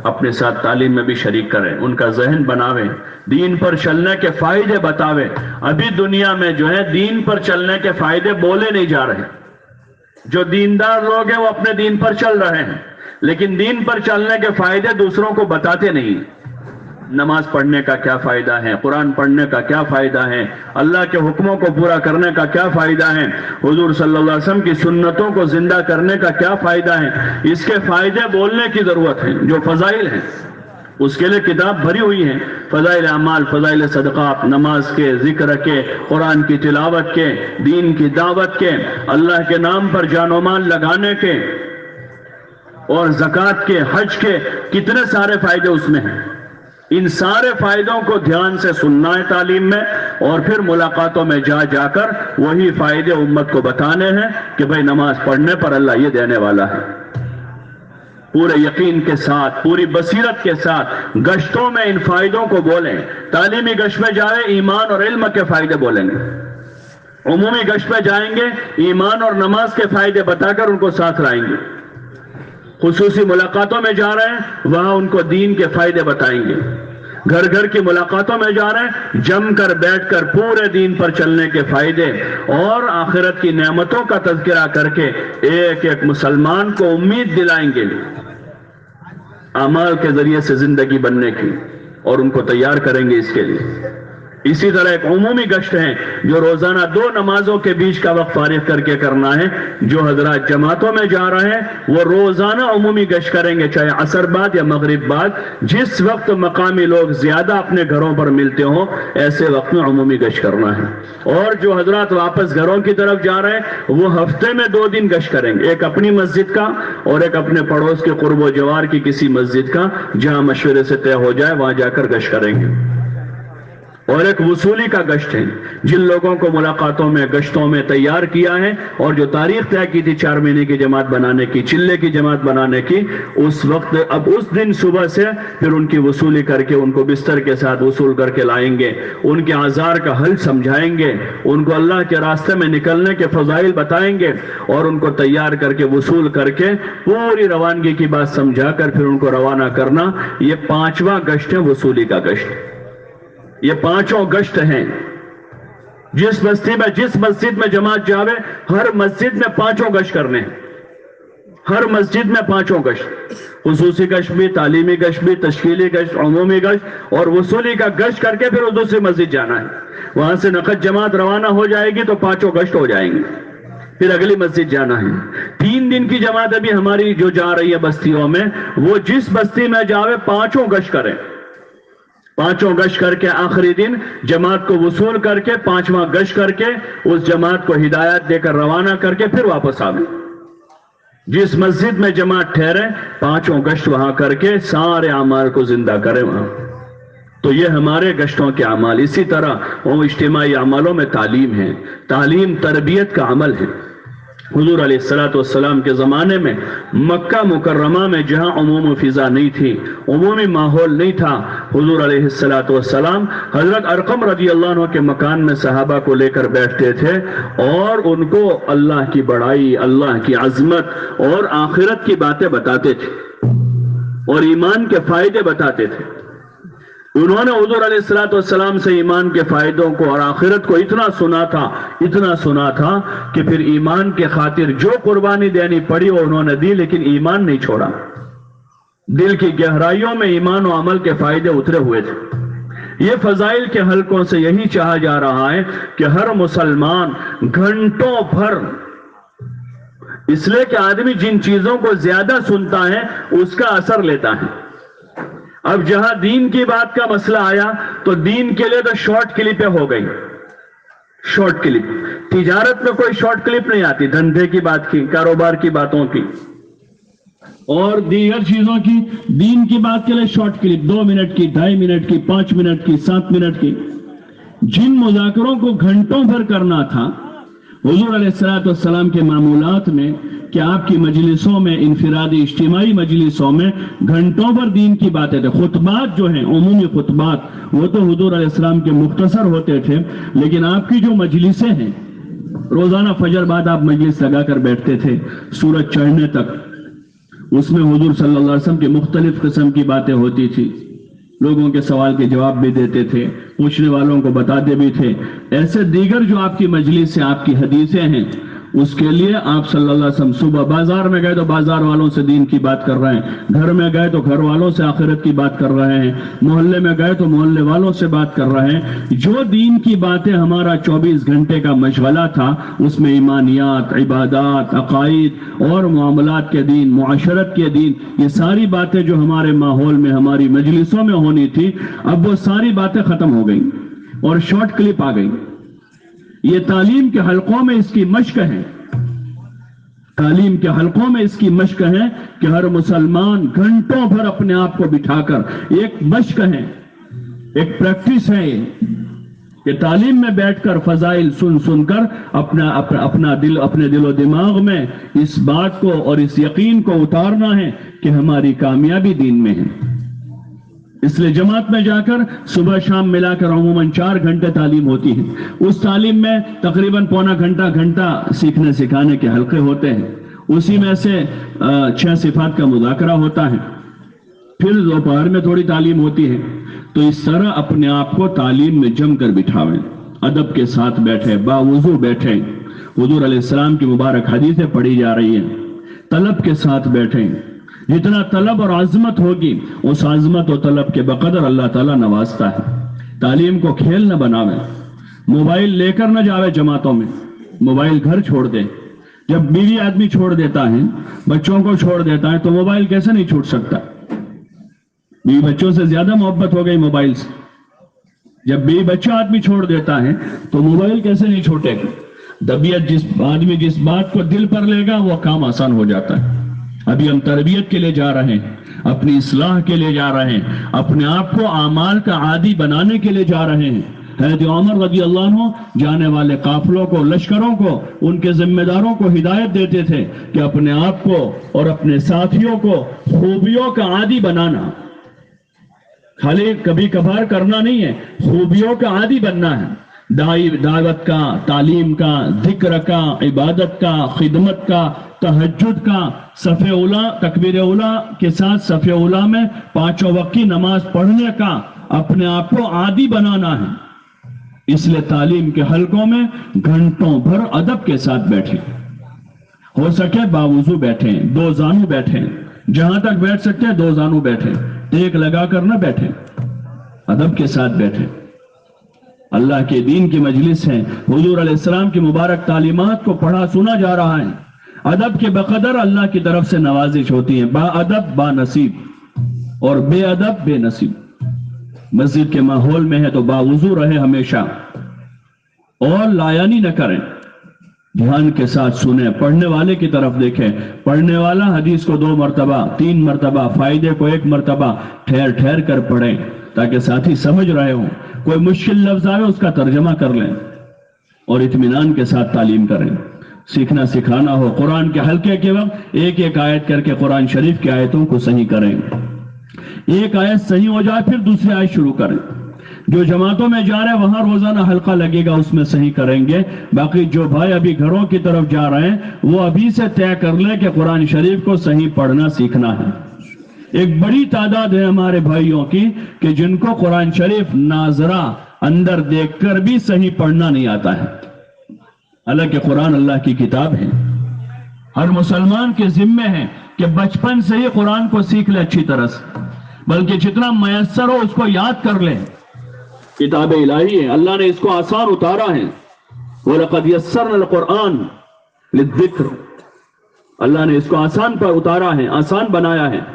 اپنے ساتھ تعلیم میں بھی شریک کریں, ان کا ذہن بناویں, دین پر چلنے کے فائدے بتاویں. ابھی دنیا میں جو ہے دین پر چلنے کے فائدے بولے نہیں جا رہے. جو دیندار لوگ ہیں وہ اپنے دین پر چل رہے ہیں, لیکن دین پر چلنے کے فائدے دوسروں کو بتاتے نہیں. نماز پڑھنے کا کیا فائدہ ہے, قرآن پڑھنے کا کیا فائدہ ہے, اللہ کے حکموں کو پورا کرنے کا کیا فائدہ ہے, حضور صلی اللہ علیہ وسلم کی سنتوں کو زندہ کرنے کا کیا فائدہ ہے. اس کے فائدے بولنے کی ضرورت ہے. جو فضائل ہیں اس کے لیے کتاب بھری ہوئی ہے, فضائل اعمال, فضائل صدقات, نماز کے, ذکر کے, قرآن کی تلاوت کے, دین کی دعوت کے, اللہ کے نام پر جان و مال لگانے کے, اور زکوٰۃ کے, حج کے, کتنے سارے فائدے اس میں ہیں. ان سارے فائدوں کو دھیان سے سننا ہے تعلیم میں, اور پھر ملاقاتوں میں جا جا کر وہی فائدے امت کو بتانے ہیں کہ بھائی نماز پڑھنے پر اللہ یہ دینے والا ہے. پورے یقین کے ساتھ, پوری بصیرت کے ساتھ گشتوں میں ان فائدوں کو بولیں. تعلیمی گشت میں جائیں, ایمان اور علم کے فائدے بولیں گے. عمومی گشت میں جائیں گے, ایمان اور نماز کے فائدے بتا کر ان کو ساتھ لائیں گے. خصوصی ملاقاتوں میں جا رہے ہیں, وہاں ان کو دین کے فائدے بتائیں گے. گھر گھر کی ملاقاتوں میں جا رہے ہیں, جم کر بیٹھ کر پورے دین پر چلنے کے فائدے اور آخرت کی نعمتوں کا تذکرہ کر کے ایک ایک مسلمان کو امید دلائیں گے اعمال کے ذریعے سے زندگی بننے کی, اور ان کو تیار کریں گے اس کے لیے. इसी तरह एक उमूमी गश्त है जो रोजाना 2 नमाजों के बीच का वक्त फारिग करके करना है। जो हजरात जमातों में जा रहे हैं वो रोजाना उमूमी गश्त करेंगे, चाहे असर बाद या मगरिब बाद, जिस वक्त मकामी लोग ज्यादा अपने घरों पर मिलते हो ऐसे वक्त में उमूमी गश्त करना है। और जो हजरात वापस घरों की तरफ जा रहे हैं वो हफ्ते में 2 दिन गश्त करेंगे, एक अपनी मस्जिद का और एक अपने पड़ोस के कुर्ब जवार की किसी मस्जिद का, जहां मशवरे से तय हो जाए वहां जाकर गश्त करेंगे। और एक वसूली का गश्त है, जिन लोगों को मुलाकातों में गश्तों में तैयार किया है और जो तारीख तय की थी 4 महीने की जमात बनाने की, चिल्ले की जमात बनाने की, उस वक्त अब उस दिन सुबह से फिर उनकी वसूली करके उनको बिस्तर के साथ वसूल करके लाएंगे, उनके आज़ार का हल समझाएंगे, उनको अल्लाह के रास्ते में निकलने के फजाइल बताएंगे और उनको तैयार करके वसूल करके पूरी रवानगी की बात समझाकर फिर उनको रवाना करना। ये 5वां गश्त है, वसूली का गश्त। ये 5 गश्त हैं। जिस मस्जिद में जमात जावे हर मस्जिद में 5 गश्त करने हैं, हर मस्जिद में 5 गश्त, खुसूसी गश्त भी, तालीमी गश्त भी, तशकीली गश्त, उमूमी गश्त और वसूली का गश्त करके फिर दूसरी मस्जिद जाना है। वहां से नकद जमात रवाना हो जाएगी तो 5 गश्त हो जाएंगे, फिर अगली मस्जिद जाना है। 3 दिन की जमात अभी हमारी जो जा रही है बस्तियों में, वो जिस बस्ती में जावे 5 गश्त करें, 5 गश्त करके आखिरी दिन जमात को वसूल करके 5वां गश्त करके उस जमात को हिदायत देकर रवाना करके फिर वापस आवे। जिस मस्जिद में जमात ठहरे 5 गश्त वहां करके सारे अमाल को जिंदा करें वहां। तो ये हमारे गश्तों के अमाल। इसी तरह वो इज्तिमाई अमलों में तालीम है, तालीम तरबियत का अमल है। हुजूर अलैहिस्सलाम के ज़माने में मक्का मुकर्रमा में जहां उमूमी फिजा नहीं थी, उमूमी माहौल नहीं था, हुजूर अलैहिस्सलाम हजरत अरकम रज़ियल्लाहु अन्हु के मकान में सहाबा को लेकर बैठते थे और उनको अल्लाह की बड़ाई, अल्लाह की अजमत और आखिरत की बातें बताते थे और ईमान के फायदे बताते थे। उन्होंने हुजूर अलैहिस्सलाम से ईमान के फायदों को और आखिरत को इतना सुना था कि फिर ईमान के खातिर जो कुर्बानी देनी पड़ी वो उन्होंने दी, लेकिन ईमान नहीं छोड़ा। दिल की गहराइयों में ईमान और अमल के फायदे उतरे हुए थे। ये फजाइल के हलकों से यही चाहा जा रहा है कि हर मुसलमान घंटों भर, इसलिए कि आदमी जिन चीजों को ज्यादा सुनता है उसका असर लेता है। अब जहां दीन की बात का मसला आया तो दीन के लिए तो शॉर्ट क्लिपें हो गई, शॉर्ट क्लिप। तिजारत में कोई शॉर्ट क्लिप नहीं आती, धंधे की बात की, कारोबार की बातों की और दीगर चीजों की। दीन की बात के लिए शॉर्ट क्लिप 2 मिनट की, 2.5 मिनट की, 5 मिनट की, 7 मिनट की। जिन मुज़ाकरों को घंटों भर करना था, हुजूर अलैहिस्सलाम के मामूलात में कि आपकी मजलिसों में, इनफिरादी इज्तिमाई मजलिसों में घंटों भर दीन की बातें थे। खुतबात जो हैं, उमूमी खुतबात, वो तो हुजूर अलैहिस्सलाम के मुख्तसर होते थे, लेकिन आपकी जो मजलिसें हैं, रोजाना फजर बाद आप मजलिस लगाकर बैठते थे सूरज चढ़ने तक, उसमें हुजूर सल्लल्लाहु अलैहि वसल्लम की मुख्तलिफ किस्म की बातें होती थी। लोगों के सवाल के जवाब भी देते थे, पूछने वालों को बताते भी थे। ऐसे दीगर जो आपकी मजलिस से आपकी हदीसें हैं, उसके लिए आप सल्लल्लाहु अलैहि वसल्लम सुबह बाजार में गए तो बाजार वालों से दीन की बात कर रहे हैं, घर में गए तो घर वालों से आखिरत की बात कर रहे हैं, मोहल्ले में गए तो मोहल्ले वालों से बात कर रहे हैं। जो दीन की बातें हमारा 24 घंटे का मशगला था, उसमें ईमानियात, इबादात, अकाईद और मामलात के दीन, मुआशरत के दीन, ये सारी बातें जो हमारे माहौल में, हमारी मजलिसों में होनी थी, अब वो सारी बातें खत्म हो गई और शॉर्ट क्लिप आ गई। ये तालीम के हलकों में इसकी मश्क है, तालीम के हलकों में इसकी मश्क है कि हर मुसलमान घंटों भर अपने आप को बिठाकर, एक मश्क है, एक प्रैक्टिस है कि तालीम में बैठकर फजाइल सुनकर अपने दिलो दिमाग में इस बात को और इस यकीन को उतारना है कि हमारी कामयाबी दीन में है। इसलिए जमात में जाकर सुबह शाम मिलाकर अमूमन 4 घंटे तालीम होती है। उस तालीम में तकरीबन पौना घंटा सीखने सिखाने के हलके होते हैं। उसी में से 6 सिफात का मुज़ाकरा होता है, फिर दोपहर में थोड़ी तालीम होती है। तो इस तरह अपने आप को तालीम में जमकर बिठावें, अदब के साथ बैठे, बावुज़ू बैठे। हुजूर अलैहिस्सलाम की मुबारक हदीसें पढ़ी जा रही हैं, तलब के साथ बैठें। जितना तलब और आजमत होगी, उस आजमत और तलब के बकदर अल्लाह ताला नवाजता है। तालीम को खेल न बनावे, मोबाइल लेकर न जावे जमातों में, मोबाइल घर छोड़ दे। जब बीवी आदमी छोड़ देता है, बच्चों को छोड़ देता है, तो मोबाइल कैसे नहीं छूट सकता? बीवी बच्चों से ज्यादा मोहब्बत हो गई मोबाइल से। जब बीवी बच्चा आदमी छोड़ देता है तो मोबाइल कैसे नहीं छूटेगा? तबीयत आदमी जिस बात को दिल पर लेगा वो काम आसान हो जाता है। अभी हम तरबियत के लिए जा रहे हैं, अपनी इस्लाह के लिए जा रहे हैं, अपने आप को आमाल का आदी बनाने के लिए जा रहे हैं। हज़रत उमर रज़ी अल्लाह अन्हु जाने वाले काफिलों को, लश्करों को, उनके जिम्मेदारों को हिदायत देते थे कि अपने आप को और अपने साथियों को खूबियों का आदी बनाना, खाली कभी कभार करना नहीं है, खूबियों का आदी बनना है। दावत का, तालीम का, जिक्र का, इबादत का, खिदमत का, तहज्जुद का, सफ़े उला, तकबीर उला के साथ सफ़े उला में 5 वक्त की नमाज पढ़ने का अपने आप को आदी बनाना है। इसलिए तालीम के हलकों में घंटों भर अदब के साथ बैठे, हो सके बावुजू बैठे, 2 जानू बैठे, जहां तक बैठ सकते हैं 2 जानू बैठे, टेक लगाकर न बैठे, अदब के साथ बैठे। अल्लाह के दीन की मजलिस है, हुजूर अलैहिस्सलाम की मुबारक तालीमात को पढ़ा सुना जा रहा है। अदब के बकदर अल्लाह की तरफ से नवाजिश होती है। बाअदब बानसीब और बेअदब बेनसीब। मस्जिद के माहौल में है तो बावुजू रहे हमेशा और लायानी न करें, ध्यान के साथ सुने, पढ़ने वाले की तरफ देखें। पढ़ने वाला हदीस को 2 मरतबा 3 मरतबा, फायदे को 1 मरतबा ठहर ठहर कर पढ़ें ताकि साथी समझ रहे हो। कोई मुश्किल लफ्ज आवे उसका तर्जमा कर लें और इत्मीनान के साथ तालीम करें। सीखना सिखाना हो, कुरान के हल्के के वक्त एक एक आयत करके कुरान शरीफ की आयतों को सही करें। एक आयत सही हो जाए फिर दूसरी आयत शुरू करें। जो जमातों में जा रहे हैं वहां रोजाना हल्का लगेगा, उसमें सही करेंगे। बाकी जो भाई अभी घरों की तरफ जा रहे हैं वो अभी से तय कर ले कि कुरान शरीफ को सही पढ़ना सीखना है। एक बड़ी तादाद है हमारे भाइयों की कि जिनको कुरान शरीफ नाजरा अंदर देखकर भी सही पढ़ना नहीं आता है। हालांकि कुरान अल्लाह की किताब है, हर मुसलमान के जिम्मे है कि बचपन से ही कुरान को सीख ले अच्छी तरह से, बल्कि जितना मयस्सर हो उसको याद कर ले। किताब इलाही है, अल्लाह ने इसको आसान उतारा है। वलक़द यस्सरनल कुरान लिज़्ज़िक्र, अल्लाह ने इसको आसान पर उतारा है, आसान बनाया है।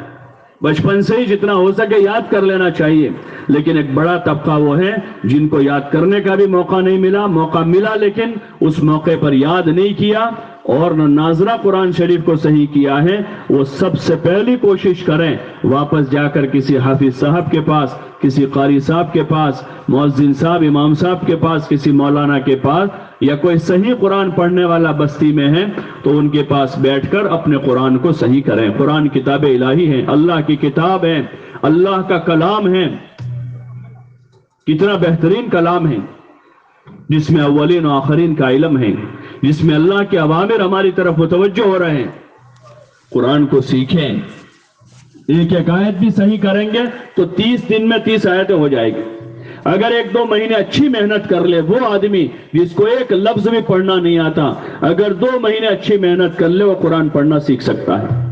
बचपन से ही जितना हो सके याद कर लेना चाहिए। लेकिन एक बड़ा तबका वो है जिनको याद करने का भी मौका नहीं मिला, मौका मिला लेकिन उस मौके पर याद नहीं किया और न नाजरा कुरान शरीफ को सही किया है। वो सबसे पहली कोशिश करें वापस जाकर किसी हाफिज साहब के पास, किसी कारी साहब के पास, मुअज्जिन साहब, इमाम साहब के पास, किसी मौलाना के पास, या कोई सही कुरान पढ़ने वाला बस्ती में है तो उनके पास बैठकर अपने कुरान को सही करें। कुरान किताब इलाही है, अल्लाह की किताब है, अल्लाह का कलाम है। कितना बेहतरीन कलाम है जिसमें अव्वलीन और आखरीन का इल्म है, जिसमें अल्लाह के अवामिर हमारी तरफ मुतवज्जो हो रहे हैं। कुरान को सीखें, एक एक आयत भी सही करेंगे तो 30 दिन में 30 आयतें हो जाएगी। अगर 1-2 महीने अच्छी मेहनत कर ले वो आदमी जिसको एक लफ्ज भी पढ़ना नहीं आता, अगर 2 महीने अच्छी मेहनत कर ले वो कुरान पढ़ना सीख सकता है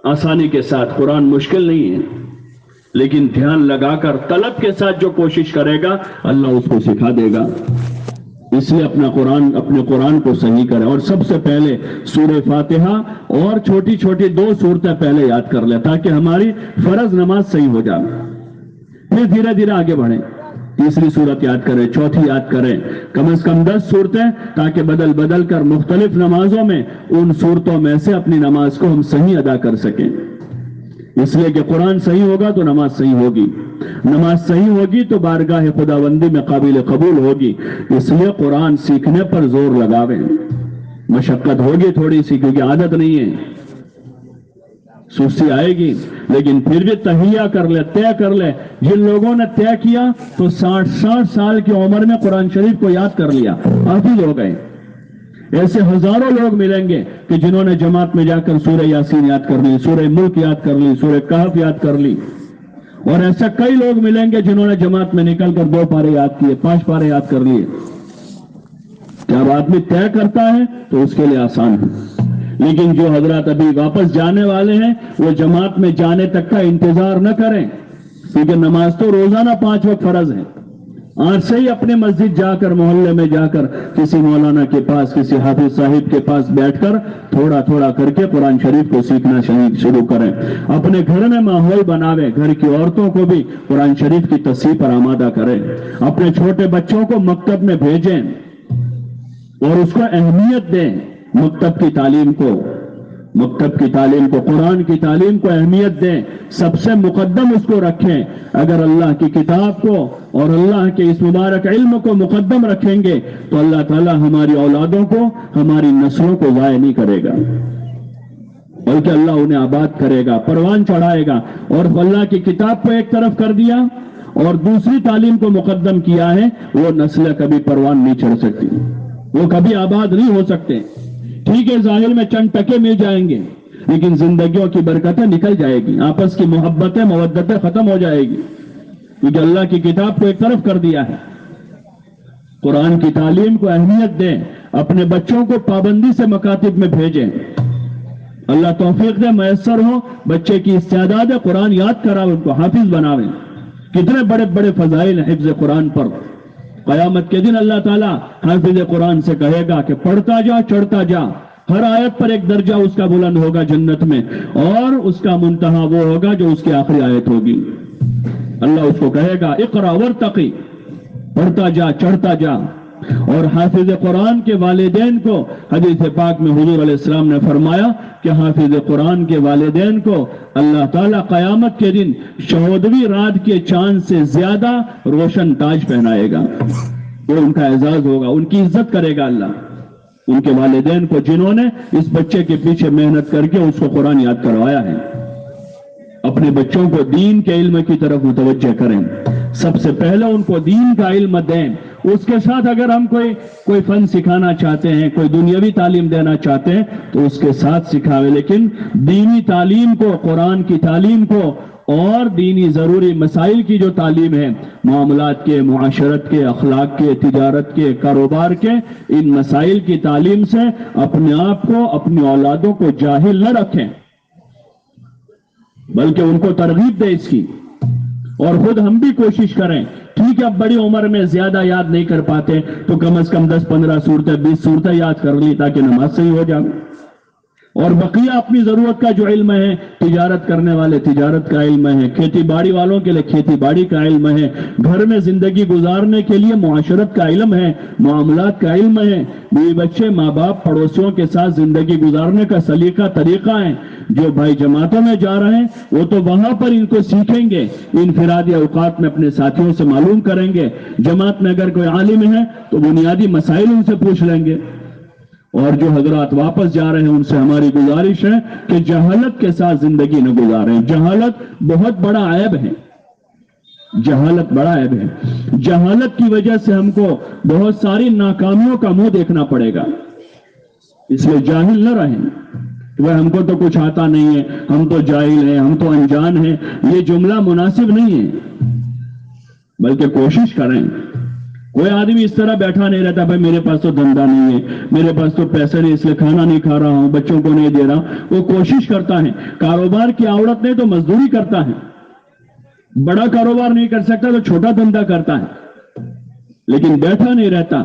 आसानी के साथ। कुरान मुश्किल नहीं है, लेकिन ध्यान लगाकर तलब के साथ जो कोशिश करेगा अल्लाह उसको सिखा देगा। इसलिए अपने कुरान को सही करें और सबसे पहले सूरह फातिहा और छोटी छोटी 2 सूरतें पहले याद कर ले ताकि हमारी फर्ज नमाज सही हो जाए। फिर धीरे धीरे आगे बढ़े, तीसरी सूरत याद करें, चौथी याद करें, कम से कम 10 सूरतें, ताकि बदल बदल कर मुख्तलिफ नमाजों में उन सूरतों में से अपनी नमाज को हम सही अदा कर सकें। इसलिए कि कुरान सही होगा तो नमाज सही होगी, नमाज सही होगी तो बारगाह खुदाबंदी में काबिल कबूल होगी। इसलिए कुरान सीखने पर जोर लगावें। मशक्कत होगी थोड़ी सी क्योंकि आदत नहीं है, सुस्ती आएगी, लेकिन फिर भी तहिया कर ले, तय कर ले। जिन लोगों ने तय किया तो 60 साल की उम्र में कुरान शरीफ को याद कर लिया, हाफिज हो गए। ऐसे हजारों लोग मिलेंगे कि जिन्होंने जमात में जाकर सूरह यासीन याद कर ली, सूरह मुल्क याद कर ली, सूरह कहफ याद कर ली। और ऐसा कई लोग मिलेंगे जिन्होंने जमात में निकलकर 2 पारे याद किए, 5 पारे याद कर लिए। जब आदमी तय करता है तो उसके लिए आसान है। लेकिन जो हजरत अभी वापस जाने वाले हैं वो जमात में जाने तक का इंतजार न करें, کیونکہ نماز تو روزانہ 5 وقت فرض ہے. آج سے ہی اپنے مسجد جا کر، محلے میں جا کر، کسی مولانا کے پاس، کسی حافظ صاحب کے پاس بیٹھ کر تھوڑا تھوڑا کر کے قرآن شریف کو سیکھنا شروع کریں. اپنے گھر میں ماحول بناویں، گھر کی عورتوں کو بھی قرآن شریف کی تصحیح پر آمادہ کریں. اپنے چھوٹے بچوں کو مکتب میں بھیجیں اور اس کو اہمیت دیں. مکتب کی تعلیم کو، قرآن کی تعلیم کو اہمیت دیں، سب سے مقدم اس کو رکھیں. اگر اللہ کی کتاب کو اور اللہ کے اس مبارک علم کو مقدم رکھیں گے تو اللہ تعالیٰ ہماری اولادوں کو، ہماری نسلوں کو ضائع نہیں کرے گا، بلکہ اللہ انہیں آباد کرے گا، پروان چڑھائے گا. اور اللہ کی کتاب کو ایک طرف کر دیا اور دوسری تعلیم کو مقدم کیا ہے، وہ نسلیں کبھی پروان نہیں چڑھ سکتی، وہ کبھی آباد نہیں ہو سکتے. ٹھیک ہے، ظاہر میں چند ٹکے مل جائیں گے، لیکن زندگیوں کی برکتیں نکل جائے گی، آپس کی محبتیں، مودتیں ختم ہو جائے گی، کیونکہ اللہ کی کتاب کو ایک طرف کر دیا ہے. قرآن کی تعلیم کو اہمیت دیں، اپنے بچوں کو پابندی سے مکاتب میں بھیجیں. اللہ توفیق دے، میسر ہو، بچے کی استعداد ہے، قرآن یاد کراویں، ان کو حافظ بناویں. کتنے بڑے بڑے فضائل ہیں حفظ قرآن پر. قیامت کے دن اللہ تعالیٰ حافظ قرآن سے کہے گا کہ پڑھتا جا، چڑھتا جا، ہر آیت پر ایک درجہ اس کا بلند ہوگا جنت میں، اور اس کا منتہا وہ ہوگا جو اس کی آخری آیت ہوگی. اللہ اس کو کہے گا اقرا ورتقی، پڑھتا جا، چڑھتا جا. اور حافظ قرآن کے والدین کو حدیث پاک میں حضور علیہ السلام نے فرمایا کہ حافظ قرآن کے والدین کو اللہ تعالیٰ قیامت کے دن 14ویں رات کے چاند سے زیادہ روشن تاج پہنائے گا. وہ ان کا اعزاز ہوگا، ان کی عزت کرے گا اللہ. ان کے والدین کو جنہوں نے اس بچے کے پیچھے محنت کر کے اس کو قرآن یاد کروایا ہے. اپنے بچوں کو دین کے علم کی طرف متوجہ کریں، سب سے پہلے ان کو دین کا علم دیں. اس کے ساتھ اگر ہم کوئی فن سکھانا چاہتے ہیں، کوئی دنیاوی تعلیم دینا چاہتے ہیں تو اس کے ساتھ سکھاوے، لیکن دینی تعلیم کو، قرآن کی تعلیم کو اور دینی ضروری مسائل کی جو تعلیم ہے، معاملات کے، معاشرت کے، اخلاق کے، تجارت کے، کاروبار کے، ان مسائل کی تعلیم سے اپنے آپ کو، اپنی اولادوں کو جاہل نہ رکھیں، بلکہ ان کو ترغیب دے اس کی. اور خود ہم بھی کوشش کریں. ٹھیک ہے، اب بڑی عمر میں زیادہ یاد نہیں کر پاتے تو کم از کم 10-15 صورتیں، 20 صورتیں یاد کر لی تاکہ نماز صحیح ہو جائے. اور بقیہ اپنی ضرورت کا جو علم ہے، تجارت کرنے والے تجارت کا علم ہے، کھیتی باڑی والوں کے لیے کھیتی باڑی کا علم ہے، گھر میں زندگی گزارنے کے لیے معاشرت کا علم ہے، معاملات کا علم ہے، بیوی بچے، ماں باپ، پڑوسیوں کے ساتھ زندگی گزارنے کا سلیقہ طریقہ ہے. جو بھائی جماعتوں میں جا رہے ہیں وہ تو وہاں پر ان کو سیکھیں گے، انفرادی اوقات میں اپنے ساتھیوں سے معلوم کریں گے. جماعت میں اگر کوئی عالم ہے تو بنیادی مسائل ان سے پوچھ لیں گے. اور جو حضرات واپس جا رہے ہیں ان سے ہماری گزارش ہے کہ جہالت کے ساتھ زندگی نہ گزاریں. جہالت بہت بڑا عیب ہے، جہالت بڑا عیب ہے. جہالت کی وجہ سے ہم کو بہت ساری ناکامیوں کا منہ دیکھنا پڑے گا. اس لیے جاہل نہ رہیں. وہ ہم کو تو کچھ آتا نہیں ہے، ہم تو جاہل ہیں، ہم تو انجان ہیں، یہ جملہ مناسب نہیں ہے. بلکہ کوشش کریں. کوئی آدمی اس طرح بیٹھا نہیں رہتا بھائی میرے پاس تو دھندا نہیں ہے، میرے پاس تو پیسے نہیں، اس لیے کھانا نہیں کھا رہا ہوں، بچوں کو نہیں دے رہا. وہ کوشش کرتا ہے. کاروبار کی عورت نہیں تو مزدوری کرتا ہے. بڑا کاروبار نہیں کر سکتا تو چھوٹا دھندا کرتا ہے، لیکن بیٹھا نہیں رہتا.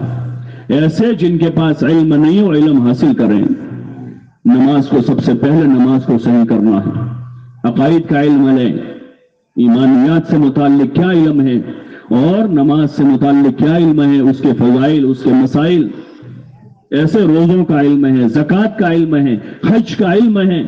ایسے جن کے پاس علم نہیں ہو، علم حاصل کریں. نماز کو سب سے پہلے نماز کو صحیح کرنا ہے. عقائد کا علم لیں، ایمانیات سے متعلق کیا علم ہے اور نماز سے متعلق کیا علم ہے، اس کے فضائل، اس کے مسائل. ایسے روزوں کا علم ہے، زکوٰۃ کا علم ہے، حج کا علم ہے.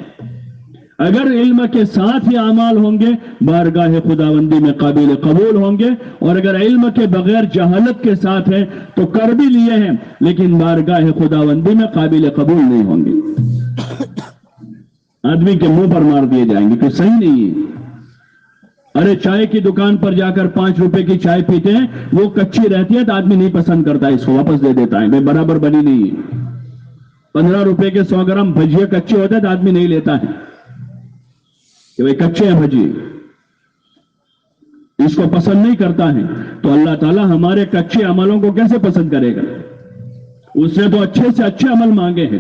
اگر علم کے ساتھ ہی اعمال ہوں گے بارگاہ خداوندی میں قابل قبول ہوں گے، اور اگر علم کے بغیر جہالت کے ساتھ ہے تو کر بھی لیے ہیں لیکن بارگاہ خداوندی میں قابل قبول نہیں ہوں گے. آدمی کے منہ پر مار دیے جائیں گے کہ صحیح نہیں ہے. ارے چائے کی دکان پر جا کر 5 روپے کی چائے پیتے ہیں، وہ کچی رہتی ہے تو آدمی نہیں پسند کرتا، اس کو واپس دے دیتا ہے، میں برابر بنی نہیں ہے. 15 روپے کے 100 گرام بھجیے کچے ہوتے ہیں تو آدمی نہیں لیتا ہے کہ بھائی کچے ہیں بھجیے، اس کو پسند نہیں کرتا ہے. تو اللہ تعالیٰ ہمارے کچے عملوں کو کیسے پسند کرے گا؟ اس نے تو اچھے سے اچھے عمل مانگے ہیں.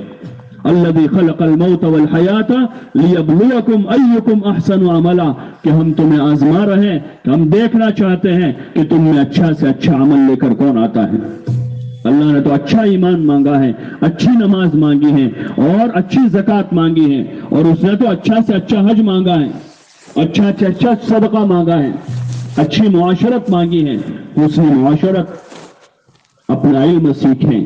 अल्लज़ी खलक़ल मौत वल हयात लियब्लुवकुम अय्युकुम अहसनु अमला, कि हम तुम्हें आजमा रहे हैं, हम देखना चाहते हैं कि तुम में अच्छा से अच्छा अमल लेकर कौन आता है। अल्लाह ने तो अच्छा ईमान मांगा है, अच्छी नमाज मांगी है और अच्छी ज़कात मांगी है, और उसने तो अच्छा से अच्छा हज मांगा है, अच्छा से अच्छा सदका मांगा है, अच्छी मुआशरत मांगी है। उसने मुआशरत, अपना इल्म सीखें,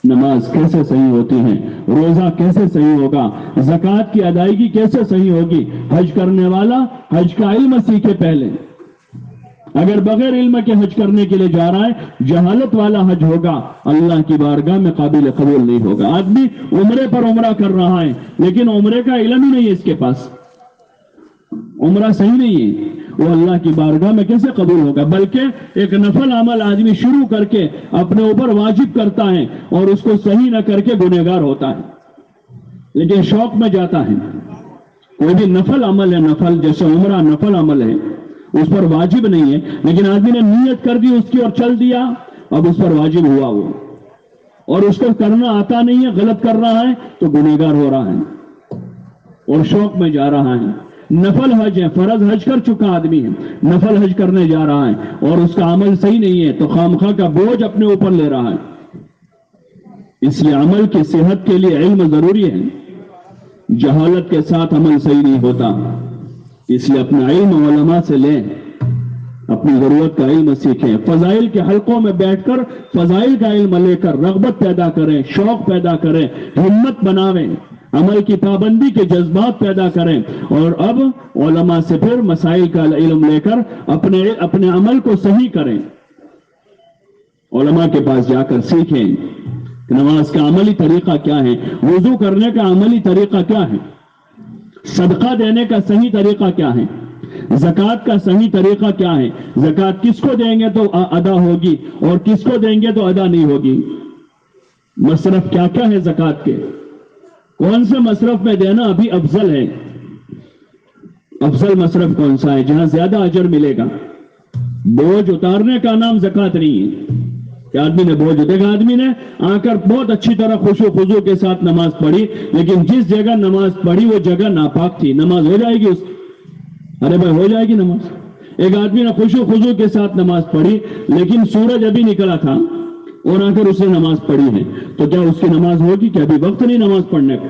नमाज कैसे सही होती है, रोजा कैसे सही होगा, ज़कात की अदायगी कैसे सही होगी। हज करने वाला हज का इल्म सीखे पहले। अगर बगैर इल्म के हज करने के लिए जा रहा है, जहालत वाला हज होगा, अल्लाह की बारगाह में काबिल कबूल नहीं होगा। आदमी उम्रे पर उम्रा कर रहा है, लेकिन उम्रे का इल्म ही नहीं है इसके पास, उम्रा सही नहीं है, वो अल्लाह की बारगाह में कैसे कबूल होगा। बल्कि एक नफल अमल आदमी शुरू करके अपने ऊपर वाजिब करता है और उसको सही न करके गुनहगार होता है, लेकिन शौक में जाता है। कोई भी नफल अमल है, नफल जैसे उम्रा नफल अमल है, उस पर वाजिब नहीं है, लेकिन आदमी ने नीयत कर दी उसकी और चल दिया, अब उस पर वाजिब हुआ वो, और उसको करना आता नहीं है, गलत कर रहा है, तो गुनहगार हो रहा है और शौक में जा रहा है। नफल हज है, फर्ज हज कर चुका आदमी है, नफल हज करने जा रहा है और उसका अमल सही नहीं है, तो खामखा का बोझ अपने ऊपर ले रहा है। इसलिए अमल की सेहत के लिए इल्म जरूरी है, जहालत के साथ अमल सही नहीं होता। इसलिए अपना इल्म उलमा से लें, अपनी जरूरत का इल्म सीखें, फजाइल के हलकों में बैठकर फजाइल का इल्म लेकर रगबत पैदा करें, शौक पैदा करें, हिम्मत बनावें, अमल की पाबंदी के जज्बात पैदा करें, और अब उलमा से फिर मसाइल का इल्म लेकर अपने अमल को सही करें। उलमा के पास जाकर सीखें कि नमाज का अमली तरीका क्या है, वुजू करने का अमली तरीका क्या है, सदका देने का सही तरीका क्या है, ज़कात का सही तरीका क्या है, ज़कात किसको देंगे तो अदा होगी और किसको देंगे तो अदा नहीं होगी, मसरफ क्या क्या है ज़कात के, कौन से मसरफ में देना अभी अफजल है, अफजल मसरफ कौन सा है जहां ज्यादा अजर मिलेगा। बोझ उतारने का नाम ज़कात नहीं है कि आदमी ने बोझ उठाया, आदमी ने आकर बहुत अच्छी तरह खुशू खुजू के साथ नमाज पढ़ी, लेकिन जिस जगह नमाज पढ़ी वो जगह नापाक थी, नमाज हो जाएगी उसकी? अरे भाई हो जाएगी नमाज। एक आदमी ने खुशू खुजू के साथ नमाज पढ़ी, लेकिन सूरज अभी निकला था और आकर उसने नमाज पढ़ी है, तो क्या उसकी नमाज होगी? क्या अभी वक्त नहीं नमाज पढ़ने का?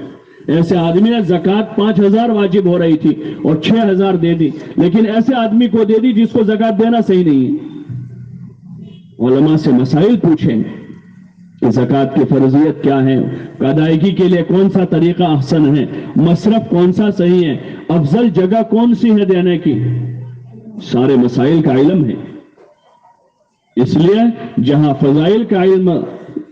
ऐसे आदमी ने ज़कात 5000 वाजिब हो रही थी और 6000 दे दी, लेकिन ऐसे आदमी को दे दी जिसको ज़कात देना सही नहीं है। उलमा से मसाइल पूछें कि ज़कात की फर्जियत क्या है, अदायगी के लिए कौन सा तरीका अहसन है, मसरफ कौन सा सही है, अफजल जगह कौन सी है देने की, सारे मसाइल का इल्म है। इसलिए जहां फजाइल का इल्म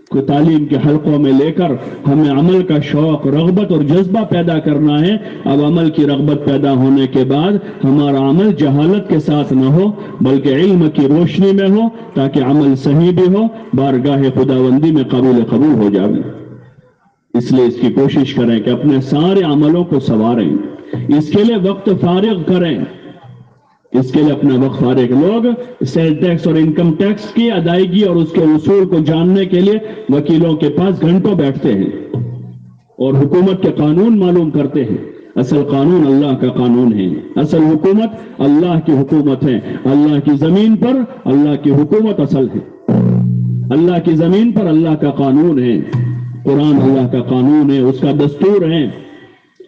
को तालीम के हलकों में लेकर हमें अमल का शौक, रगबत और जज्बा पैदा करना है। अब अमल की रगबत पैदा होने के बाद हमारा अमल जहालत के साथ न हो, बल्कि इल्म की रोशनी में हो, ताकि अमल सही भी हो, बारगाह खुदावंदी में कबूल हो जाए। इसलिए इसकी कोशिश करें कि अपने सारे अमलों को संवारें, इसके लिए वक्त फारिग करें, इसके लिए अपना वक्त फारिग। लोग सेल टैक्स और इनकम टैक्स की अदायगी और उसके उसूल को जानने के लिए वकीलों के पास घंटों बैठते हैं और हुकूमत के कानून मालूम करते हैं। असल कानून अल्लाह का कानून है, असल हुकूमत अल्लाह की हुकूमत है। अल्लाह की जमीन पर अल्लाह की हुकूमत असल है, अल्लाह की जमीन पर अल्लाह का कानून है, कुरान अल्लाह का कानून है, उसका दस्तूर है,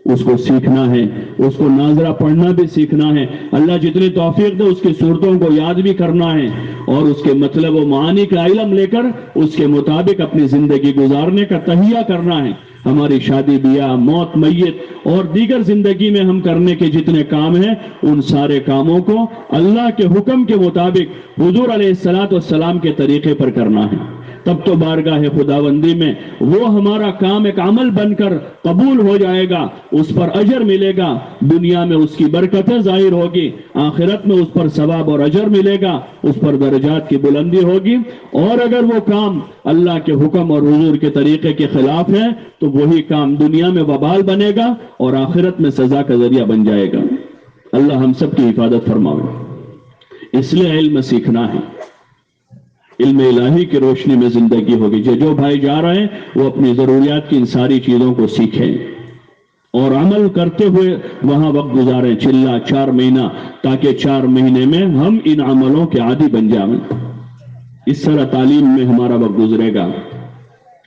उसको सीखना है, उसको नाजरा पढ़ना भी सीखना है। अल्लाह जितनी तौफीक दे उसकी सूरतों को याद भी करना है और उसके मतलब व मानी का इल्म लेकर उसके मुताबिक अपनी जिंदगी गुजारने का तहिया करना है। हमारी शादी ब्याह, मौत, मैयत और दीगर जिंदगी में हम करने के जितने काम हैं, उन सारे कामों को अल्लाह के हुक्म के मुताबिक हुजूर अलैहिस्सलाम के तरीके पर करना है। तब तो बारगाह खुदावंदी में वो हमारा काम एक अमल बनकर कबूल हो जाएगा, उस पर अजर मिलेगा, दुनिया में उसकी बरकतें जाहिर होगी, आखिरत में उस पर सवाब और अजर मिलेगा, उस पर दर्जात की बुलंदी होगी। और अगर वो काम अल्लाह के हुक्म और हुजूर के तरीके के खिलाफ है तो वही काम दुनिया में वबाल बनेगा और आखिरत में सजा का जरिया बन जाएगा। अल्लाह हम सब की हिफाजत फरमावे। इसलिए इल्म सीखना है, علم الہی کی روشنی میں زندگی ہوگی. جو بھائی جا رہے ہیں وہ اپنی ضروریات کی ان ساری چیزوں کو سیکھیں اور عمل کرتے ہوئے وہاں وقت گزاریں چلا 4 مہینہ، تاکہ 4 مہینے میں ہم ان عملوں کے عادی بن جائیں. اس طرح تعلیم میں ہمارا وقت گزرے گا.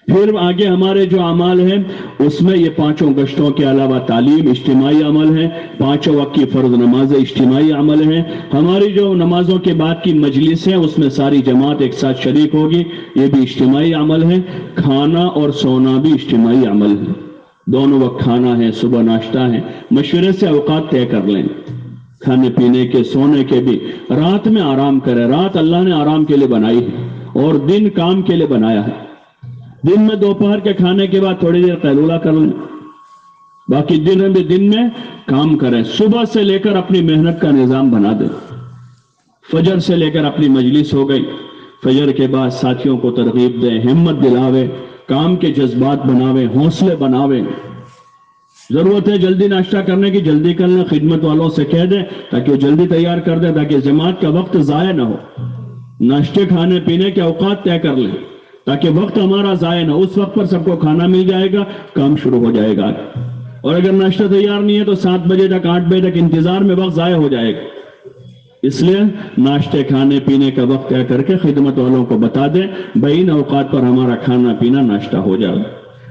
پھر آگے ہمارے جو اعمال ہیں اس میں یہ 5 گشتوں کے علاوہ تعلیم اجتماعی عمل ہے، 5 وقت کی فرض نمازیں اجتماعی عمل ہیں. ہماری جو نمازوں کے بعد کی مجلس ہے اس میں ساری جماعت ایک ساتھ شریک ہوگی، یہ بھی اجتماعی عمل ہے. کھانا اور سونا بھی اجتماعی عمل ہے. دونوں وقت کھانا ہے، صبح ناشتہ ہے. مشورے سے اوقات طے کر لیں کھانے پینے کے، سونے کے بھی. رات میں آرام کریں. رات اللہ نے آرام کے لیے بنائی ہے اور دن کام کے لیے بنایا ہے. دن میں دوپہر کے کھانے کے بعد تھوڑی دیر قیلولہ کر لیں، باقی دن میں کام کریں. صبح سے لے کر اپنی محنت کا نظام بنا دیں. فجر سے لے کر اپنی مجلس ہو گئی، فجر کے بعد ساتھیوں کو ترغیب دیں، ہمت دلاوے، کام کے جذبات بناوے، حوصلے بناوے. ضرورت ہے جلدی ناشتہ کرنے کی، جلدی کر لیں. خدمت والوں سے کہہ دیں تاکہ وہ جلدی تیار کر دیں، تاکہ جماعت کا وقت ضائع نہ ہو. ناشتے کھانے پینے کے اوقات طے کر لیں تاکہ وقت ہمارا ضائع نہ ہو. اس وقت پر سب کو کھانا مل جائے گا، کام شروع ہو جائے گا. اور اگر ناشتہ تیار نہیں ہے تو 7 بجے تک 8 بجے تک انتظار میں وقت ضائع ہو جائے گا. اس لیے ناشتے کھانے پینے کا وقت طے کر کے خدمت والوں کو بتا دیں بھائی ان اوقات پر ہمارا کھانا پینا ناشتہ ہو جائے.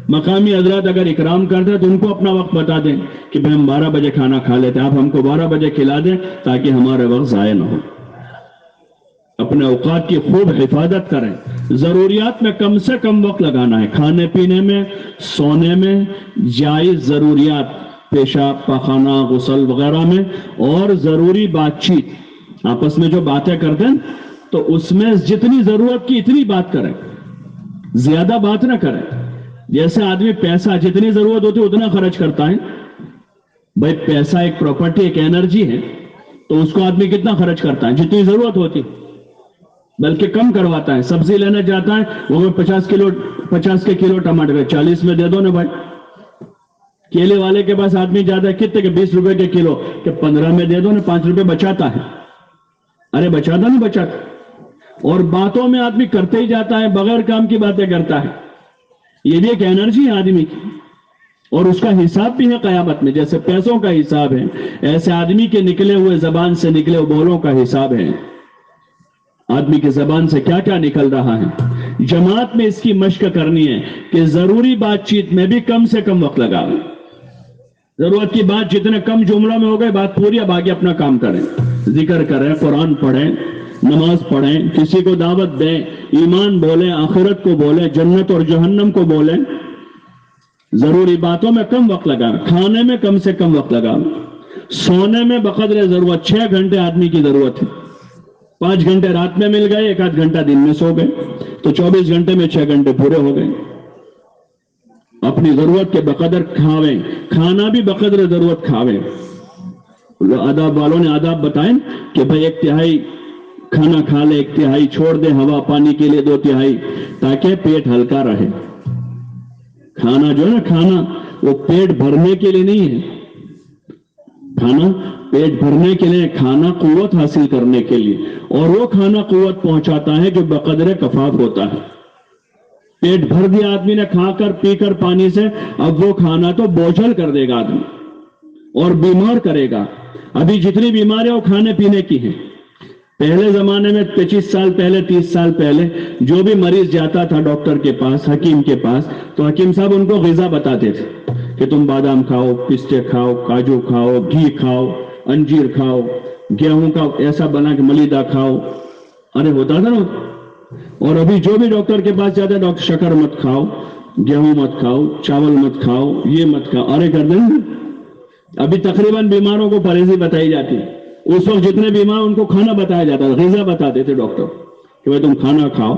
مقامی حضرات اگر اکرام کرتے ہیں تو ان کو اپنا وقت بتا دیں کہ بھائی ہم 12 بجے کھانا کھا لیتے ہیں، آپ ہم کو 12 بجے کھلا دیں تاکہ ہمارے وقت ضائع نہ ہو. اپنے اوقات کی خوب حفاظت کریں. ضروریات میں کم سے کم وقت لگانا ہے، کھانے پینے میں، سونے میں، جائز ضروریات پیشاب پاخانہ غسل وغیرہ میں، اور ضروری بات چیت آپس میں جو باتیں کرتے ہیں تو اس میں جتنی ضرورت کی اتنی بات کریں، زیادہ بات نہ کریں. جیسے آدمی پیسہ جتنی ضرورت ہوتی ہے اتنا خرچ کرتا ہے. بھائی پیسہ ایک پراپرٹی، ایک انرجی ہے، تو اس کو آدمی کتنا خرچ کرتا ہے؟ جتنی ضرورت ہوتی، بلکہ کم کرواتا ہے. سبزی لینے جاتا ہے وہ 50 کے کلو ٹماٹر 40 میں دے دو نا بھائی. کیلے والے کے پاس آدمی جاتا ہے کتنے کے 20 روپے کے کلو، کہ 15 میں دے دو نا، 5 روپے بچاتا ہے. ارے بچاتا نہیں بچاتا. اور باتوں میں آدمی کرتے ہی جاتا ہے، بغیر کام کی باتیں کرتا ہے. یہ بھی ایک انرجی ہے آدمی کی، اور اس کا حساب بھی ہے قیامت میں. جیسے پیسوں کا حساب ہے، ایسے آدمی کے نکلے ہوئے زبان سے نکلے ہوئے بولوں کا حساب ہے. آدمی کی زبان سے کیا کیا نکل رہا ہے. جماعت میں اس کی مشق کرنی ہے کہ ضروری بات چیت میں بھی کم سے کم وقت لگا. ضرورت کی بات جتنے کم جملوں میں ہو گئے بات پوری، اب آگے اپنا کام کریں، ذکر کریں، قرآن پڑھیں، نماز پڑھیں، کسی کو دعوت دیں، ایمان بولیں، آخرت کو بولیں، جنت اور جہنم کو بولیں. ضروری باتوں میں کم وقت لگا، کھانے میں کم سے کم وقت لگا، سونے میں بقدر ضرورت. 6 گھنٹے آدمی کی ضرورت ہے. 5 گھنٹے رات میں مل گئے، 1 آدھ گھنٹہ دن میں سو گئے، تو 24 گھنٹے میں 6 گھنٹے پورے ہو گئے. اپنی ضرورت کے بقدر کھاویں، کھانا بھی بقدر ضرورت کھاویں. آداب والوں نے آداب بتائیں کہ بھائی 1/3 کھانا کھا لے، 1/3 چھوڑ دے ہوا پانی کے لیے، 2/3، تاکہ پیٹ ہلکا رہے. کھانا جو ہے نا، کھانا وہ پیٹ بھرنے کے لیے نہیں ہے. کھانا پیٹ بھرنے کے لیے، کھانا قوت حاصل کرنے کے لیے، اور وہ کھانا قوت پہنچاتا ہے جو بقدر کفاف ہوتا ہے. پیٹ بھر دیا آدمی نے کھا کر پی کر پانی سے، اب وہ کھانا تو بوجھل کر دے گا آدمی اور بیمار کرے گا. ابھی جتنی بیماریاں وہ کھانے پینے کی ہیں. پہلے زمانے میں 25 سال پہلے، 30 سال پہلے جو بھی مریض جاتا تھا ڈاکٹر کے پاس، حکیم کے پاس، تو حکیم صاحب ان کو غذا بتاتے تھے کہ تم بادام کھاؤ، پستے کھاؤ، کاجو کھاؤ، گھی کھاؤ، انجیر کھاؤ، گیہوں کا ایسا بنا کہ ملیدہ کھاؤ. ارے ہوتا تھا نا. اور ابھی جو بھی ڈاکٹر کے پاس جاتا ہے، ڈاکٹر شکر مت کھاؤ، گیہوں مت کھاؤ، چاول مت کھاؤ، یہ مت کھاؤ. ارے کر دیں گے. ابھی تقریباً بیماروں کو پرہیزی بتائی جاتی ہے. اس وقت جتنے بیمار ان کو کھانا بتایا جاتا ہے، غذا بتاتے تھے ڈاکٹر کہ بھائی تم کھانا کھاؤ،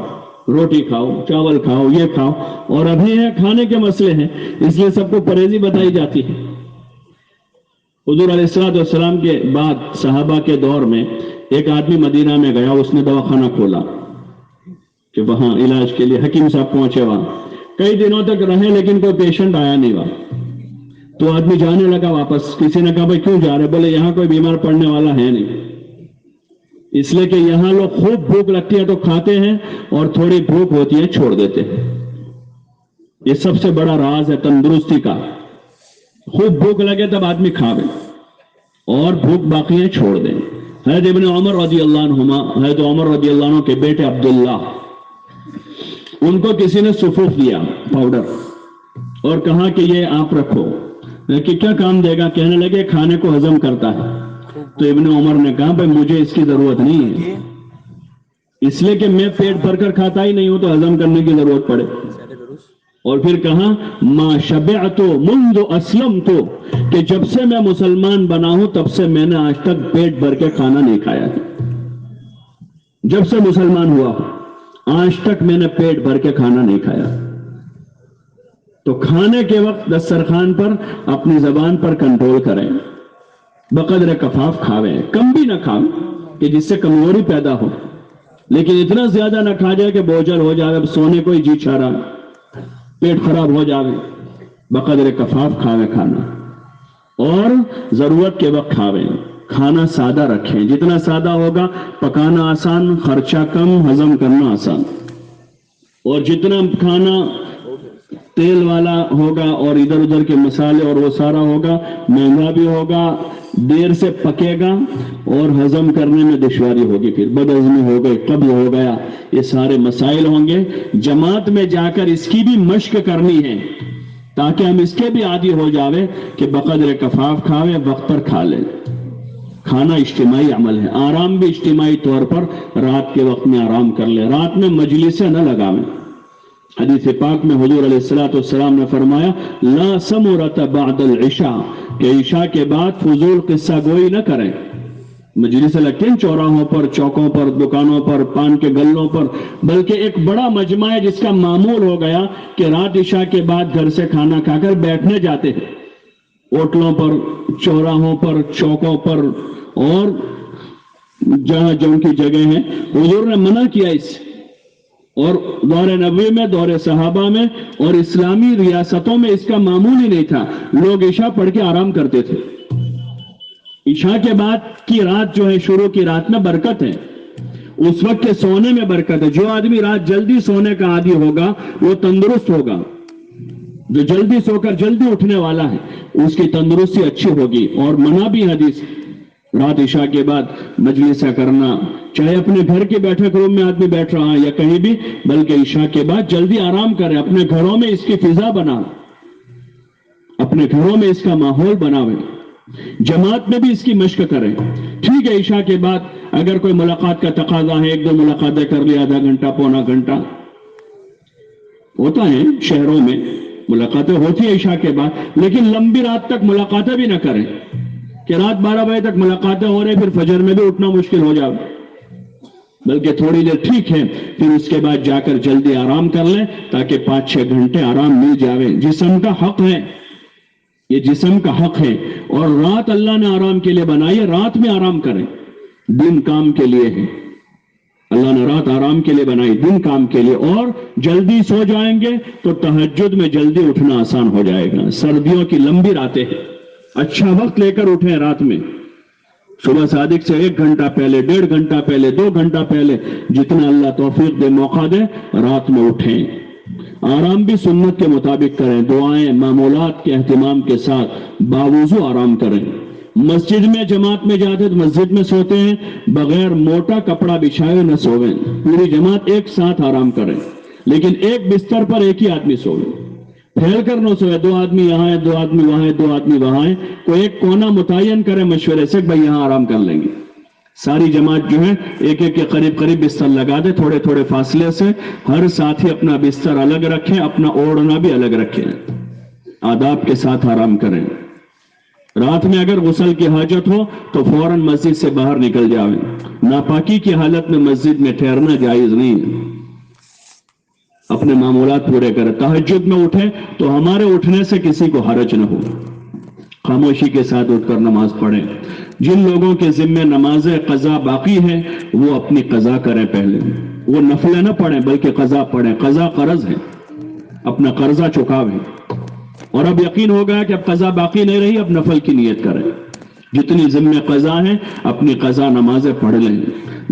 روٹی کھاؤ، چاول کھاؤ، یہ کھاؤ. اور ابھی ہے کھانے کے مسئلے ہیں، اس لیے سب کو پرہیزی بتائی جاتی ہے. حضور علیہ السلام کے بعد صحابہ کے دور میں ایک آدمی مدینہ میں گیا، اس نے دواخانہ کھولا کہ وہاں علاج کے لیے. حکیم صاحب پہنچے وہاں، کئی دنوں تک رہے لیکن کوئی پیشنٹ آیا نہیں وہاں. تو آدمی جانے لگا واپس. کسی نے کہا بھائی کیوں جا رہے؟ بولے یہاں کوئی بیمار پڑنے والا ہے نہیں. इसलिए कि यहां लोग खूब भूख लगती है तो खाते हैं और थोड़ी भूख होती है छोड़ देते हैं। ये सबसे बड़ा राज है तंदुरुस्ती का। खूब भूख लगे तब आदमी खावे और भूख बाकी है छोड़ दें। हज़रत इब्न उमर रज़ियल्लाहु अन्हुमा, हज़रत उमर रज़ियल्लाहु अन्हु के बेटे अब्दुल्ला, उनको किसी ने सुफूफ दिया पाउडर और कहा कि ये आप रखो, कि क्या काम देगा? कहने लगे खाने को हजम करता है। तो इब्न उमर ने कहा भाई मुझे इसकी जरूरत नहीं है, इसलिए कि मैं पेट भरकर खाता ही नहीं हूं तो हजम करने की जरूरत पड़े। और फिर कहा मा शबिअतु मुंज़ अस्लमतु, कि जब से मैं मुसलमान बना हूं तब से मैंने आज तक पेट भर के खाना नहीं खाया है। जब से मुसलमान हुआ आज तक मैंने पेट भर के खाना नहीं खाया। तो खाने के वक्त दस्तरखान पर अपनी जबान पर कंट्रोल करें, बकदर कफाफ खावें, कम भी ना खावें कि जिससे कमजोरी पैदा हो, लेकिन इतना ज्यादा ना खा जाए कि बोझल हो जाए, अब सोने को ही जी चाह रहा, पेट खराब हो जाए। बकदर कफाफ खावे खाना और जरूरत के वक्त खावें। खाना सादा रखें, जितना सादा होगा पकाना आसान, खर्चा कम, हजम करना आसान। और जितना खाना तेल वाला होगा और इधर उधर के मसाले और वो सारा होगा, महंगा भी होगा, देर से पकेगा और हजम करने में दुश्वारी होगी, फिर बदहजमी हो गई, कब्ज हो गया, ये सारे मसाइल होंगे। जमात में जाकर इसकी भी मश्क करनी है ताकि हम इसके भी आदी हो जावे कि बकदर कफाफ खावे, वक्त पर खा ले। खाना इज्तिमाई अमल है, आराम भी इज्तिमाई तौर पर रात के वक्त में आराम कर ले, रात में मजलिसें न लगावें। हदीस पाक में हुजूर अलैहिस्सलातु वस्सलाम ने फरमाया ला समूरत बादल इशा, कि इशा के बाद फजूल किस्सा गोई न करें। मजलिस लगते हैं चौराहों पर, चौकों पर, दुकानों पर, पान के गल्लों पर, बल्कि एक बड़ा मजमा है जिसका मामूल हो गया कि रात इशा के बाद घर से खाना खाकर बैठने जाते हैं होटलों पर, चौराहों पर, चौकों पर और जहां जो की जगह है। हुजूर ने मना किया इससे, और दौरे नबी में, दौरे सहाबा में और इस्लामी रियासतों में इसका मामूल ही नहीं था। लोग इशा पढ़ के आराम करते थे। इशा के बाद की रात जो है, शुरू की रात में बरकत है, उस वक्त के सोने में बरकत है। जो आदमी रात जल्दी सोने का आदी होगा वो तंदुरुस्त होगा, जो जल्दी सोकर जल्दी उठने वाला है उसकी तंदुरुस्ती अच्छी होगी। और मना भी हदीस रात इशा के बाद मजलिसा करना, चाहे अपने घर के बैठक रूम में आदमी बैठ रहा है या कहीं भी, बल्कि इशा के बाद जल्दी आराम करें। अपने घरों में इसकी फिजा बना, अपने घरों में इसका माहौल बनावे, जमात में भी इसकी मश्क करें। ठीक है, इशा के बाद अगर कोई मुलाकात का तकाजा है, एक दो मुलाकातें कर ली, आधा घंटा पौना घंटा होता है, शहरों में मुलाकातें होती है इशा के बाद, लेकिन लंबी रात तक मुलाकातें भी ना करें कि रात 12 बजे तक मुलाकातें हो रही, फिर फजर में भी उठना मुश्किल हो जाए। बल्कि थोड़ी देर ठीक है, फिर उसके बाद जाकर जल्दी आराम कर लें ताकि 5-6 घंटे आराम मिल जावे। जिस्म का हक है, ये जिस्म का हक है। और रात अल्लाह ने आराम के लिए बनाई है, रात में आराम करें। दिन काम के लिए है, अल्लाह ने रात आराम के लिए बनाई, दिन काम के लिए। और जल्दी सो जाएंगे तो तहज्जुद में जल्दी उठना आसान हो जाएगा। सर्दियों की लंबी रातें हैं, अच्छा वक्त लेकर उठें रात में, सुबह सादिक से 1 घंटा पहले, 1.5 घंटा पहले, 2 घंटा पहले, जितना अल्लाह तौफीक दे, मौका दे, रात में उठें। आराम भी सुन्नत के मुताबिक करें, दुआएं मामूलात के एहतिमाम के साथ बावजूद आराम करें। मस्जिद में जमात में जाते तो मस्जिद में सोते हैं, बगैर मोटा कपड़ा बिछाए न सोवें। पूरी जमात एक साथ आराम करें, लेकिन एक बिस्तर पर एक ही आदमी सोवे, फैल कर न सोए। 2 आदमी यहाँ है, 2 आदमी वहां है, 2 आदमी वहां है। कोई एक कोना मुतय्यन करे मशवरे से, भाई यहां आराम कर लेंगे। सारी जमात जो है एक एक के करीब करीब बिस्तर लगा दे, थोड़े थोड़े फासले से। हर साथी अपना बिस्तर अलग रखें, अपना ओढ़ना भी अलग रखें। आदाब के साथ आराम करें। रात में अगर गुस्ल की हाजत हो तो फौरन मस्जिद से बाहर निकल जाए। नापाकी की हालत में मस्जिद में ठहरना जायज नहीं है। अपने मामूलात पूरे करें। तहज्जुद में उठे तो हमारे उठने से किसी को हरज न हो, खामोशी के साथ उठकर नमाज पढ़ें। जिन लोगों के जिम्मे नमाज कज़ा बाकी है वो अपनी कज़ा करें, पहले वो नफले न पढ़ें बल्कि कज़ा पढ़ें। कज़ा कर्ज है, अपना कर्जा चुकावें। और अब यकीन हो गया कि अब कज़ा बाकी नहीं रही, अब नफल की नियत करें। جتنی ذمہ قضا ہیں اپنی قضا نمازیں پڑھ لیں.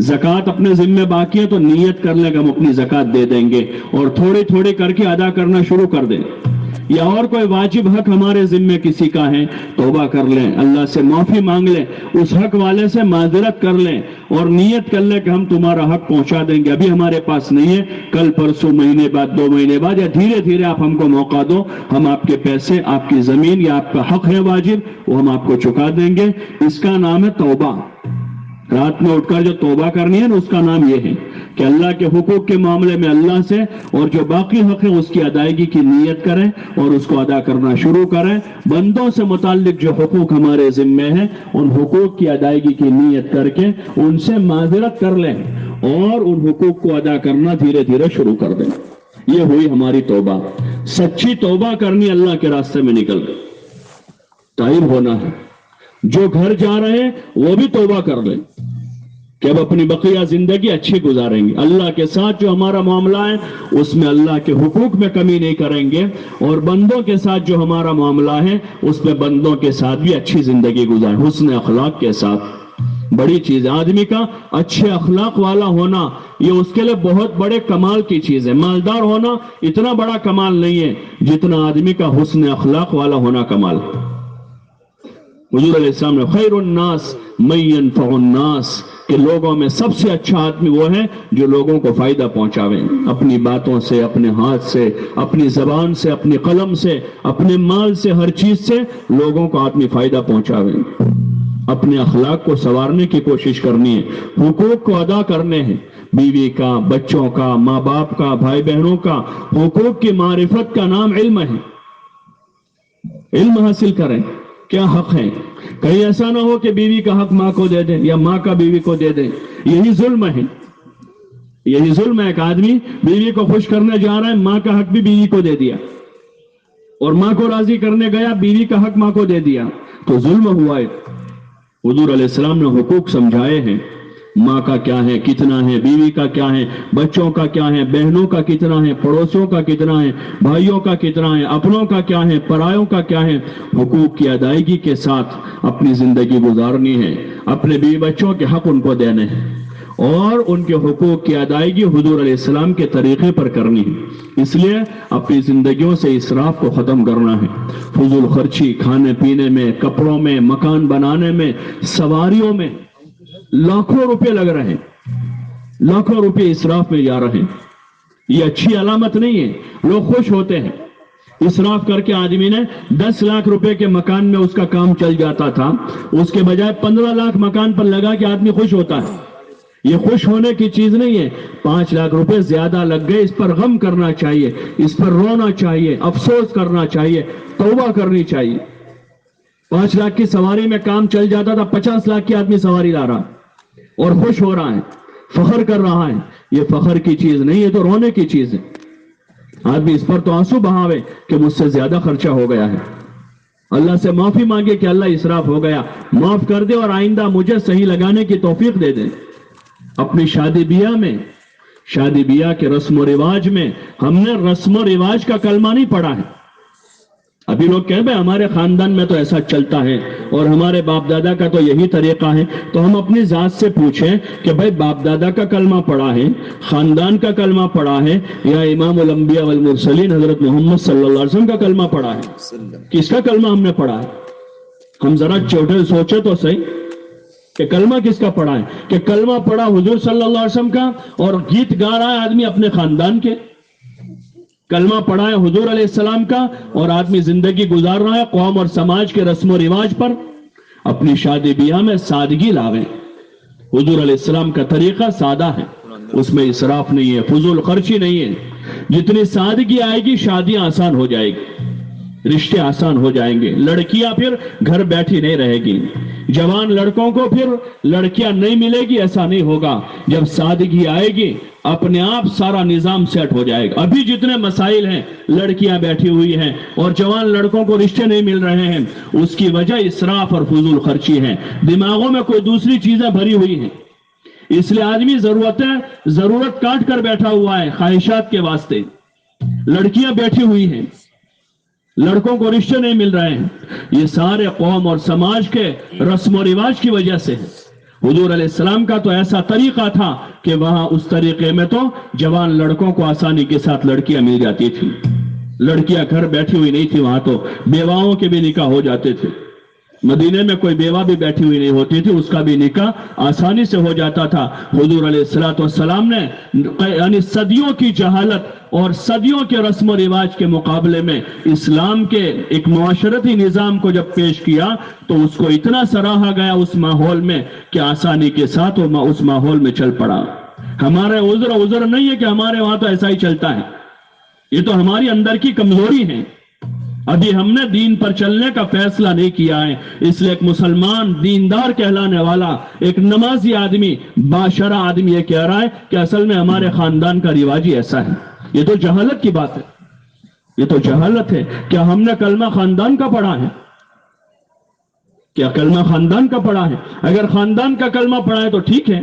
زکوٰۃ اپنے ذمہ باقی ہے تو نیت کر لیں کہ ہم اپنی زکوٰۃ دے دیں گے اور تھوڑی تھوڑی کر کے ادا کرنا شروع کر دیں. یا اور کوئی واجب حق ہمارے ذمہ کسی کا ہے توبہ کر لیں, اللہ سے معافی مانگ لیں, اس حق والے سے معذرت کر لیں اور نیت کر لیں کہ ہم تمہارا حق پہنچا دیں گے. ابھی ہمارے پاس نہیں ہے, کل پرسوں مہینے بعد 2 مہینے بعد یا دھیرے دھیرے آپ ہم کو موقع دو, ہم آپ کے پیسے, آپ کی زمین یا آپ کا حق ہے واجب وہ ہم آپ کو چکا دیں گے. اس کا نام ہے توبہ. رات میں اٹھ کر جو توبہ کرنی ہے نا اس کا نام یہ ہے کہ اللہ کے حقوق کے معاملے میں اللہ سے اور جو باقی حق ہے اس کی ادائیگی کی نیت کریں اور اس کو ادا کرنا شروع کریں. بندوں سے متعلق جو حقوق ہمارے ذمہ ہیں ان حقوق کی ادائیگی کی نیت کر کے ان سے معذرت کر لیں اور ان حقوق کو ادا کرنا دھیرے دھیرے شروع کر دیں. یہ ہوئی ہماری توبہ. سچی توبہ کرنی, اللہ کے راستے میں نکل گئے, تائب ہونا ہے. جو گھر جا رہے ہیں وہ بھی توبہ کر لیں کہ اب اپنی بقیہ زندگی اچھی گزاریں گے. اللہ کے ساتھ جو ہمارا معاملہ ہے اس میں اللہ کے حقوق میں کمی نہیں کریں گے اور بندوں کے ساتھ جو ہمارا معاملہ ہے اس میں بندوں کے ساتھ بھی اچھی زندگی گزاریں, حسن اخلاق کے ساتھ. بڑی چیز ہے آدمی کا اچھے اخلاق والا ہونا, یہ اس کے لیے بہت بڑے کمال کی چیز ہے. مالدار ہونا اتنا بڑا کمال نہیں ہے جتنا آدمی کا حسن اخلاق والا ہونا کمال. حضور علیہ السلام نے خیر الناس من ينفع الناس کہ لوگوں میں سب سے اچھا آدمی وہ ہے جو لوگوں کو فائدہ پہنچاوے, اپنی باتوں سے, اپنے ہاتھ سے, اپنی زبان سے, اپنی قلم سے, اپنے مال سے, ہر چیز سے لوگوں کو آدمی فائدہ پہنچاوے. اپنے اخلاق کو سنوارنے کی کوشش کرنی ہے, حقوق کو ادا کرنے ہیں, بیوی کا, بچوں کا, ماں باپ کا, بھائی بہنوں کا. حقوق کی معرفت کا نام علم ہے. علم حاصل کریں کیا حق ہے. کہیں ایسا نہ ہو کہ بیوی کا حق ماں کو دے دیں یا ماں کا بیوی کو دے دیں. یہی ظلم ہے, یہی ظلم ہے. ایک آدمی بیوی کو خوش کرنے جا رہا ہے, ماں کا حق بھی بیوی کو دے دیا اور ماں کو راضی کرنے گیا, بیوی کا حق ماں کو دے دیا, تو ظلم ہوا ہے. حضور علیہ السلام نے حقوق سمجھائے ہیں, ماں کا کیا ہے, کتنا ہے, بیوی کا کیا ہے, بچوں کا کیا ہے, بہنوں کا کتنا ہے, پڑوسیوں کا کتنا ہے, بھائیوں کا کتنا ہے, اپنوں کا کیا ہے, پرایوں کا کیا ہے. حقوق کی ادائیگی کے ساتھ اپنی زندگی گزارنی ہے. اپنے بیوی بچوں کے حق ان کو دینے ہیں اور ان کے حقوق کی ادائیگی حضور علیہ السلام کے طریقے پر کرنی ہے. اس لیے اپنی زندگیوں سے اسراف کو ختم کرنا ہے. فضول خرچی کھانے پینے میں, کپڑوں میں, مکان بنانے میں, سواریوں میں لاکھوں روپے لگ رہے ہیں, لاکھوں روپے اسراف میں جا رہے ہیں. یہ اچھی علامت نہیں ہے. لوگ خوش ہوتے ہیں اسراف کر کے. آدمی نے 10 لاکھ روپے کے مکان میں اس کا کام چل جاتا تھا, اس کے بجائے 15 لاکھ مکان پر لگا کہ آدمی خوش ہوتا ہے. یہ خوش ہونے کی چیز نہیں ہے. 5 لاکھ روپے زیادہ لگ گئے, اس پر غم کرنا چاہیے, اس پر رونا چاہیے, افسوس کرنا چاہیے, توبہ کرنی چاہیے. 5 لاکھ کی سواری میں کام چل جاتا تھا, 50 لاکھ کی آدمی سواری لا رہا اور خوش ہو رہا ہے, فخر کر رہا ہے. یہ فخر کی چیز نہیں ہے, تو رونے کی چیز ہے. آدمی اس پر تو آنسو بہاوے کہ مجھ سے زیادہ خرچہ ہو گیا ہے. اللہ سے معافی مانگے کہ اللہ اسراف ہو گیا, معاف کر دے اور آئندہ مجھے صحیح لگانے کی توفیق دے دے. اپنی شادی بیاہ میں, شادی بیاہ کے رسم و رواج میں ہم نے رسم و رواج کا کلمہ نہیں پڑھا ہے. ابھی لوگ کہہ بھائی ہمارے خاندان میں تو ایسا چلتا ہے اور ہمارے باپ دادا کا تو یہی طریقہ ہے. تو ہم اپنی ذات سے پوچھیں کہ بھائی باپ دادا کا کلمہ پڑھا ہے, خاندان کا کلمہ پڑھا ہے, یا امام الانبیاء والمرسلین حضرت محمد صلی اللہ علیہ وسلم کا کلمہ پڑھا ہے؟ کس کا کلمہ ہم نے پڑھا ہے؟ ہم ذرا چھوٹے سوچے تو صحیح کہ کلمہ کس کا پڑھا ہے. کہ کلمہ پڑھا حضور صلی اللہ علیہ وسلم کا اور گیت گا رہا ہے آدمی اپنے خاندان کے. کلمہ پڑھا ہے حضور علیہ السلام کا اور آدمی زندگی گزار رہا ہے قوم اور سماج کے رسم و رواج پر. اپنی شادی بیاہ میں سادگی لاویں. حضور علیہ السلام کا طریقہ سادہ ہے, اس میں اسراف نہیں ہے, فضول خرچی نہیں ہے. جتنی سادگی آئے گی شادیاں آسان ہو جائے گی, رشتے آسان ہو جائیں گے. لڑکیاں پھر گھر بیٹھی نہیں رہے گی, جوان لڑکوں کو پھر لڑکیاں نہیں ملے گی. ایسا نہیں ہوگا. جب سادگی آئے گی اپنے آپ سارا نظام سیٹ ہو جائے گا. ابھی جتنے مسائل ہیں, لڑکیاں بیٹھی ہوئی ہیں اور جوان لڑکوں کو رشتے نہیں مل رہے ہیں, اس کی وجہ اسراف اور فضول خرچی ہے. دماغوں میں کوئی دوسری چیزیں بھری ہوئی ہیں, اس لیے آدمی ضرورت کاٹ کر بیٹھا ہوا ہے خواہشات کے واسطے. لڑکیاں بیٹھی ہوئی ہیں, लड़कों को रिश्ते नहीं मिल रहे हैं, ये सारे कौम और समाज के रस्म और रिवाज की वजह से है। हुजूर अलैहिस्सलाम का तो ऐसा तरीका था कि वहां उस तरीके में तो जवान लड़कों को आसानी के साथ लड़कियां मिल जाती थी, लड़कियां घर बैठी हुई नहीं थी, वहां तो बेवाओं के भी निकाह हो जाते थे। मदीने में कोई बेवा भी बैठी हुई नहीं होती थी, उसका भी निकाह आसानी से हो जाता था। हुजूर अलैहिस्सलातु वस्सलाम ने यानी सदियों की जहालत और सदियों के रस्म रिवाज के मुकाबले में इस्लाम के एक मुआशरती निजाम को जब पेश किया तो उसको इतना सराहा गया उस माहौल में कि आसानी के साथ वो उस माहौल में चल पड़ा। हमारे उज़्र नहीं है कि हमारे वहां तो ऐसा ही चलता है, ये तो हमारी अंदर की कमजोरी है। अभी हमने दीन पर चलने का फैसला नहीं किया है, इसलिए एक मुसलमान दीनदार कहलाने वाला एक नमाजी आदमी, बाशरा आदमी ये कह रहा है कि असल में हमारे खानदान का रिवाज ही ऐसा है। ये तो जहालत की बात है, ये तो जहालत है। क्या हमने कलमा खानदान का पढ़ा है? क्या कलमा खानदान का पढ़ा है? अगर खानदान का कलमा पढ़ा है तो ठीक है,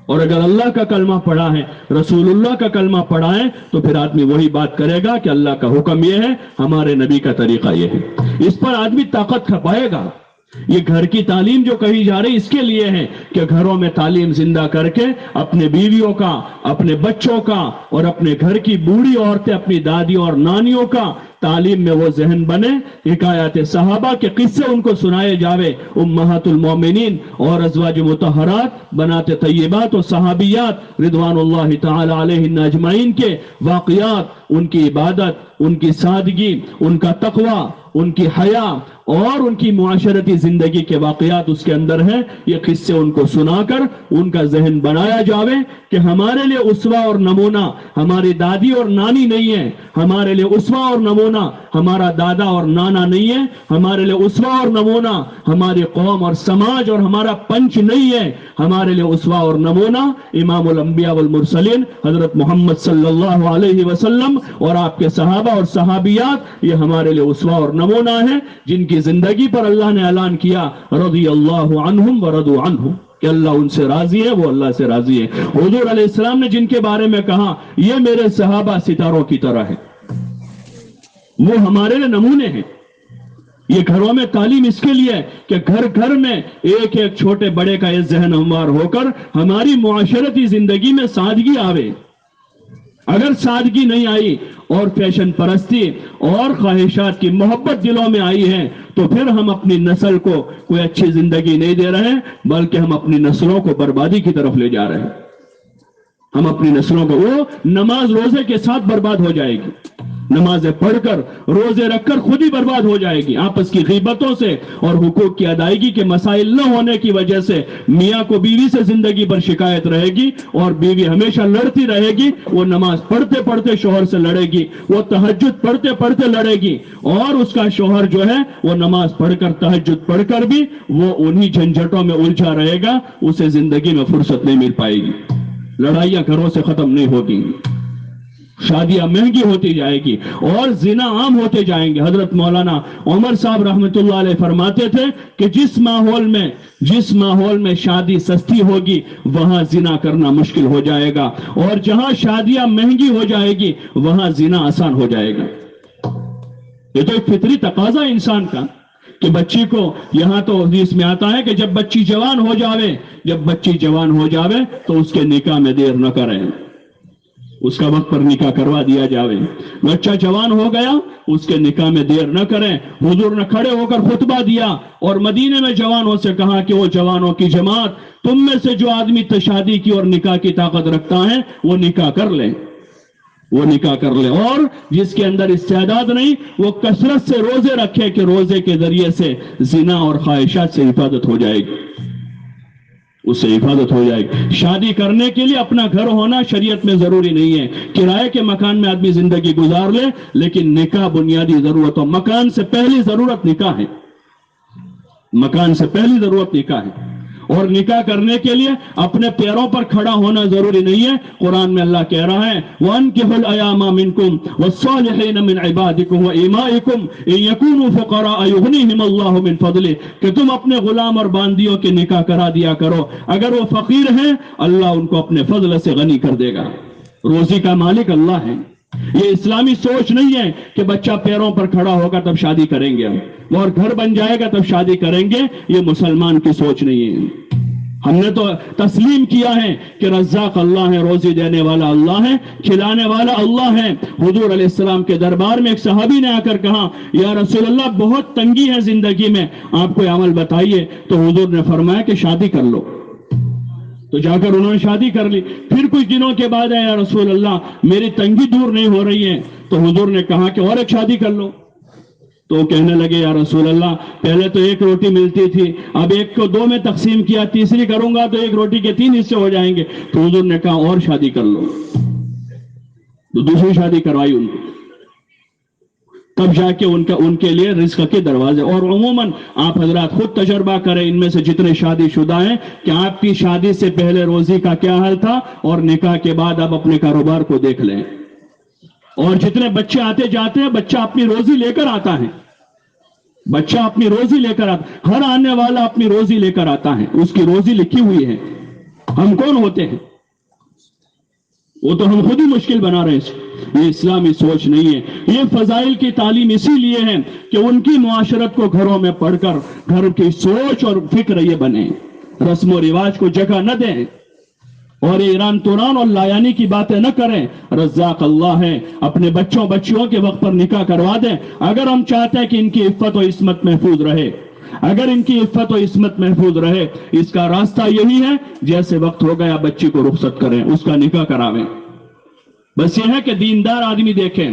और अगर अल्लाह का कलमा पढ़ा है, रसूलुल्लाह का कलमा पढ़ा है, तो फिर आदमी वही बात करेगा कि अल्लाह का हुक्म यह है, हमारे नबी का तरीका यह है। इस पर आदमी ताकत खपाएगा। ये घर की तालीम जो कही जा रही इसके लिए है कि घरों में तालीम जिंदा करके अपने बीवियों का, अपने बच्चों का और अपने घर की बूढ़ी औरतें, अपनी दादियों और नानियों का तालीम में वो जहन बने, हिकायत सहाबा के किस्से उनको सुनाए जावे, उम्महातुल मोमिनीन और अज़वाज मुतहरात, बनाते तय्यबात और सहाबियात रिदवानुल्लाहि तआला अलैहिन अजमाइन के वाक़ियात, उनकी इबादत, उनकी सादगी, उनका तक़वा, उनकी हया और उनकी मुआशरती जिंदगी के वाक़ियात उसके अंदर है। ये किस्से उनको सुनाकर उनका जहन बनाया जावे कि हमारे लिए उस्वा और नमूना हमारी दादी और नानी नहीं है, हमारे लिए उस्वा और नमूना हमारा दादा और नाना नहीं है, हमारे लिए उस्वा और नमूना हमारी कौम और समाज और हमारा पंच नहीं है, हमारे लिए उस्वा और नमूना इमामुल अंबिया वल मुरसलीन हजरत मोहम्मद सल्लल्लाहु अलैहि वसल्लम और आपके सहाबा और सहाबियात, ये हमारे लिए उस्वा और नमूना है, जिनकी जिंदगी पर अल्लाह ने ऐलान किया रज़ियल्लाहु अन्हुम व रदू अन्हु, कि अल्लाह उनसे राजी है, वो अल्लाह से राजी है। हुजूर अलैहिस्सलाम ने जिनके बारे में कहा ये मेरे सहाबा सितारों की तरह है, वो हमारे लिए नमूने हैं। ये घरों में तालीम इसके लिए कि घर घर में एक एक छोटे बड़े का ये जहन हमवार होकर हमारी मुआशरती जिंदगी में सादगी आवे। अगर सादगी नहीं आई और फैशन परस्ती और ख्वाहिशात की मोहब्बत दिलों में आई है तो फिर हम अपनी नस्ल को कोई अच्छी जिंदगी नहीं दे रहे हैं, बल्कि हम अपनी नस्लों को बर्बादी की तरफ ले जा रहे हैं। हम अपनी नस्लों को, वो नमाज रोजे के साथ बर्बाद हो जाएगी, नमाजें पढ़कर रोजे रखकर खुद ही बर्बाद हो जाएगी। आपस की गीबतों से और हुकूक की अदायगी के मसाइल न होने की वजह से मियाँ को बीवी से जिंदगी पर शिकायत रहेगी और बीवी हमेशा लड़ती रहेगी। वो नमाज पढ़ते पढ़ते शोहर से लड़ेगी, वो तहज्जुद पढ़ते पढ़ते लड़ेगी और उसका शोहर जो है वो नमाज पढ़कर तहज्जुद पढ़कर भी वो उन्हीं झंझटों में उलझा रहेगा, उसे जिंदगी में फुर्सत नहीं मिल पाएगी। लड़ाइयां घरों से खत्म नहीं होगी, शादियां महंगी होती जाएगी और जिना आम होते जाएंगे। हजरत मौलाना उमर साहब रहमतुल्लाह अलैह फरमाते थे कि जिस माहौल में शादी सस्ती होगी वहां जिना करना मुश्किल हो जाएगा, और जहां शादियां महंगी हो जाएगी वहां जिना आसान हो जाएगा। ये तो एक फितरी तकाजा इंसान का कि बच्ची को, यहां तो हदीस में आता है कि जब बच्ची जवान हो जावे तो उसके निकाह में देर न करें, उसका वक्त पर निकाह करवा दिया जावे। बच्चा जवान हो गया, उसके निकाह में देर न करें। हुजूर ने खड़े होकर खुतबा दिया और मदीने में जवानों से कहा कि वो जवानों की जमात, तुम में से जो आदमी शादी की और निकाह की ताकत रखता है वो निकाह कर ले, और जिसके अंदर इस्तेदाद नहीं वो कसरत से रोजे रखे कि रोजे के जरिए से जिना और ख्वाहिशात से हिफाजत हो जाएगी, उससे हिफाजत हो जाएगी। शादी करने के लिए अपना घर होना शरीयत में जरूरी नहीं है, किराए के मकान में आदमी जिंदगी गुजार ले, लेकिन निकाह बुनियादी जरूरत हो। मकान से पहली जरूरत निकाह है, मकान से पहली जरूरत निकाह है। और निकाह करने के लिए अपने पैरों पर खड़ा होना जरूरी नहीं है। कुरान में अल्लाह कह रहा है वअनकिहुल अयामा मिनकुम वस्सालिहीन मिन इबादिकुम व इमाइकुम इन यकूनु फुकरा युगनिहिमुल्लाहु मिन फदलिह, कि तुम अपने गुलाम और बांदियों के निकाह करा दिया करो, अगर वो फकीर हैं अल्लाह उनको अपने फजल से गनी कर देगा। रोजी का मालिक अल्लाह है, یہ اسلامی سوچ نہیں ہے کہ بچہ پیروں پر کھڑا ہوگا تب شادی کریں گے ہم، اور گھر بن جائے گا تب شادی کریں گے. یہ مسلمان کی سوچ نہیں ہے. ہم نے تو تسلیم کیا ہے کہ رزاق اللہ ہے، روزی دینے والا اللہ ہے، کھلانے والا اللہ ہے. حضور علیہ السلام کے دربار میں ایک صحابی نے آ کر کہا یا رسول اللہ بہت تنگی ہے زندگی میں، آپ کوئی عمل بتائیے. تو حضور نے فرمایا کہ شادی کر لو. تو جا کر انہوں نے شادی کر لی. پھر کچھ دنوں کے بعد یا رسول اللہ میری تنگی دور نہیں ہو رہی ہے. تو حضور نے کہا کہ اور ایک شادی کر لو. تو وہ کہنے لگے یا رسول اللہ پہلے تو ایک روٹی ملتی تھی، اب ایک کو دو میں تقسیم کیا، تیسری کروں گا تو ایک روٹی کے 3 حصے ہو جائیں گے. تو حضور نے کہا اور شادی کر لو. تو دوسری شادی کروائی ان کو. تب جا کے ان کے لیے رزق کے دروازے. اور عموماً آپ حضرات خود تجربہ کریں ان میں سے جتنے شادی شدہ ہیں کہ آپ کی شادی سے پہلے روزی کا کیا حال تھا اور نکاح کے بعد آپ اپنے کاروبار کو دیکھ لیں. اور جتنے بچے آتے جاتے ہیں بچہ اپنی روزی لے کر آتا ہے. بچہ اپنی روزی لے کر آتا، ہر آنے والا اپنی روزی لے کر آتا ہے، اس کی روزی لکھی ہوئی ہے. ہم کون ہوتے ہیں؟ وہ تو ہم خود ہی مشکل بنا رہے ہیں. یہ اسلامی سوچ نہیں ہے. یہ فضائل کی تعلیم اسی لیے ہے کہ ان کی معاشرت کو گھروں میں پڑھ کر گھر کی سوچ اور فکر یہ بنے، رسم و رواج کو جگہ نہ دیں اور ایران توران اور لایانی کی باتیں نہ کریں. رزاق اللہ ہے، اپنے بچوں بچیوں کے وقت پر نکاح کروا دیں. اگر ہم چاہتے ہیں کہ ان کی عفت و عصمت محفوظ رہے، اگر ان کی عفت و عصمت محفوظ رہے، اس کا راستہ یہی ہے جیسے وقت ہو گیا بچی کو رخصت کریں، اس کا نکاح کراویں. بس یہ ہے کہ دیندار آدمی دیکھیں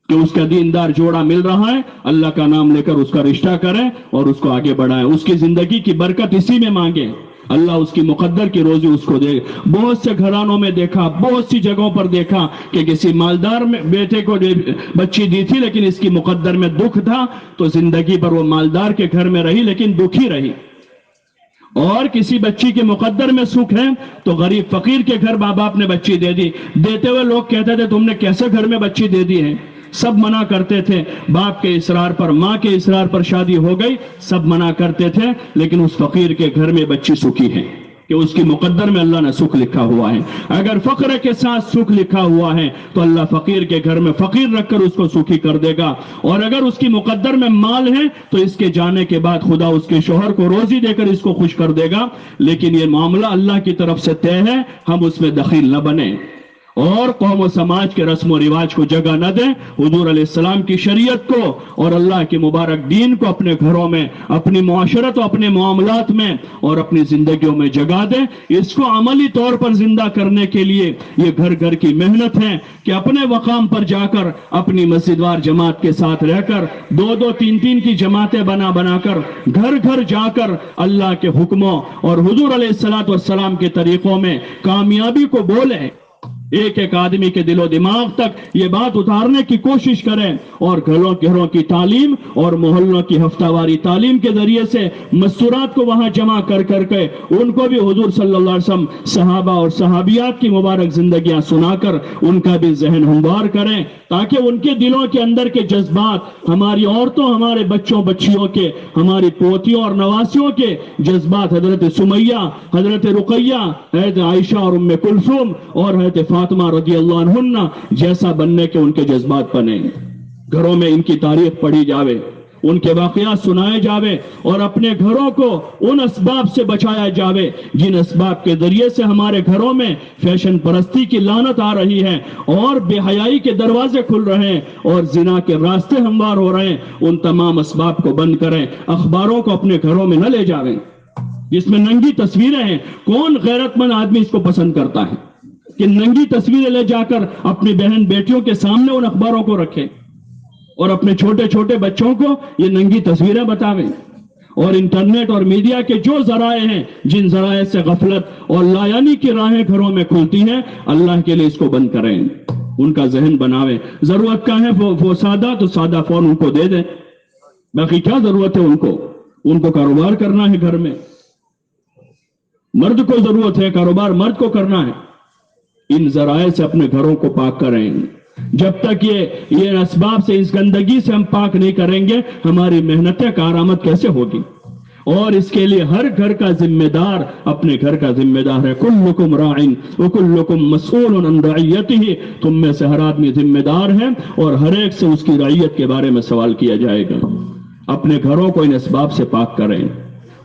کہ اس کا دیندار جوڑا مل رہا ہے، اللہ کا نام لے کر اس کا رشتہ کریں اور اس کو آگے بڑھائیں. اس کی زندگی کی برکت اسی میں مانگیں، اللہ اس کی مقدر کی روزی اس کو دے. بہت سے گھرانوں میں دیکھا، بہت سی جگہوں پر دیکھا کہ کسی مالدار میں بیٹے کو بچی دی تھی لیکن اس کی مقدر میں دکھ تھا تو زندگی پر وہ مالدار کے گھر میں رہی لیکن دکھی رہی. اور کسی بچی کے مقدر میں سکھ ہے تو غریب فقیر کے گھر ماں باپ نے بچی دے دی. دیتے ہوئے لوگ کہتے تھے تم نے کیسے گھر میں بچی دے دی ہے؟ سب منع کرتے تھے. باپ کے اصرار پر، ماں کے اصرار پر شادی ہو گئی، سب منع کرتے تھے لیکن اس فقیر کے گھر میں بچی سکھی ہے کہ اس کی مقدر میں اللہ نے سکھ لکھا ہوا ہے. اگر فقر کے ساتھ سکھ لکھا ہوا ہے تو اللہ فقیر کے گھر میں فقیر رکھ کر اس کو سکھی کر دے گا. اور اگر اس کی مقدر میں مال ہے تو اس کے جانے کے بعد خدا اس کے شوہر کو روزی دے کر اس کو خوش کر دے گا. لیکن یہ معاملہ اللہ کی طرف سے طے ہے، ہم اس میں دخیل نہ بنیں اور قوم و سماج کے رسم و رواج کو جگہ نہ دیں. حضور علیہ السلام کی شریعت کو اور اللہ کے مبارک دین کو اپنے گھروں میں، اپنی معاشرت و اپنے معاملات میں اور اپنی زندگیوں میں جگہ دیں. اس کو عملی طور پر زندہ کرنے کے لیے یہ گھر گھر کی محنت ہے کہ اپنے مقام پر جا کر اپنی مسجد وار جماعت کے ساتھ رہ کر 2-2 3-3 کی جماعتیں بنا کر گھر گھر جا کر اللہ کے حکموں اور حضور علیہ السلام کے طریقوں میں کامیابی کو بولیں. ایک ایک آدمی کے دل و دماغ تک یہ بات اتارنے کی کوشش کریں اور گھروں کی تعلیم اور محلوں کی ہفتہ واری تعلیم کے ذریعے سے مستورات کو وہاں جمع کر کے ان کو بھی حضور صلی اللہ علیہ وسلم، صحابہ اور صحابیات کی مبارک زندگیاں سنا کر ان کا بھی ذہن ہموار کریں تاکہ ان کے دلوں کے اندر کے جذبات، ہماری عورتوں، ہمارے بچوں بچیوں کے، ہماری پوتیوں اور نواسیوں کے جذبات حضرت سمیہ، حضرت رقیہ، حضرت عائشہ اور ام کلثوم اور حضرت فاطمہ رضی اللہ عنہ جیسا بننے کے ان کے جذبات بنے. گھروں میں ان کی تاریخ پڑھی جاوے، ان کے واقعات سنائے جاوے اور اپنے گھروں کو ان اسباب سے بچایا جاوے جن اسباب کے ذریعے سے ہمارے گھروں میں فیشن پرستی کی لعنت آ رہی ہے اور بے حیائی کے دروازے کھل رہے ہیں اور زنا کے راستے ہموار ہو رہے ہیں. ان تمام اسباب کو بند کریں. اخباروں کو اپنے گھروں میں نہ لے جاویں جس میں ننگی تصویریں ہیں. کون غیرت مند آدمی اس کو پسند کرتا ہے کہ ننگی تصویریں لے جا کر اپنی بہن بیٹیوں کے سامنے ان اخباروں کو رکھے اور اپنے چھوٹے چھوٹے بچوں کو یہ ننگی تصویریں بتاویں. اور انٹرنیٹ اور میڈیا کے جو ذرائع ہیں، جن ذرائع سے غفلت اور لایانی کی راہیں گھروں میں کھلتی ہیں، اللہ کے لیے اس کو بند کریں، ان کا ذہن بناویں. ضرورت کا ہے وہ سادہ تو سادہ فون ان کو دے دیں. باقی کیا ضرورت ہے ان کو کاروبار کرنا ہے. گھر میں مرد کو ضرورت ہے، کاروبار مرد کو کرنا ہے. ان ذرائع سے اپنے گھروں کو پاک کریں. جب تک یہ اسباب سے، اس گندگی سے ہم پاک نہیں کریں گے، ہماری محنتیں کارآمد کیسے ہوگی؟ اور اس کے لیے ہر گھر کا ذمہ دار اپنے گھر کا ذمہ دار ہے. کلکم راعٍ وکلکم مسئول عن رعیتہ، تم میں سے ہر آدمی ذمہ دار ہے اور ہر ایک سے اس کی رعیت کے بارے میں سوال کیا جائے گا. اپنے گھروں کو ان اسباب سے پاک کریں،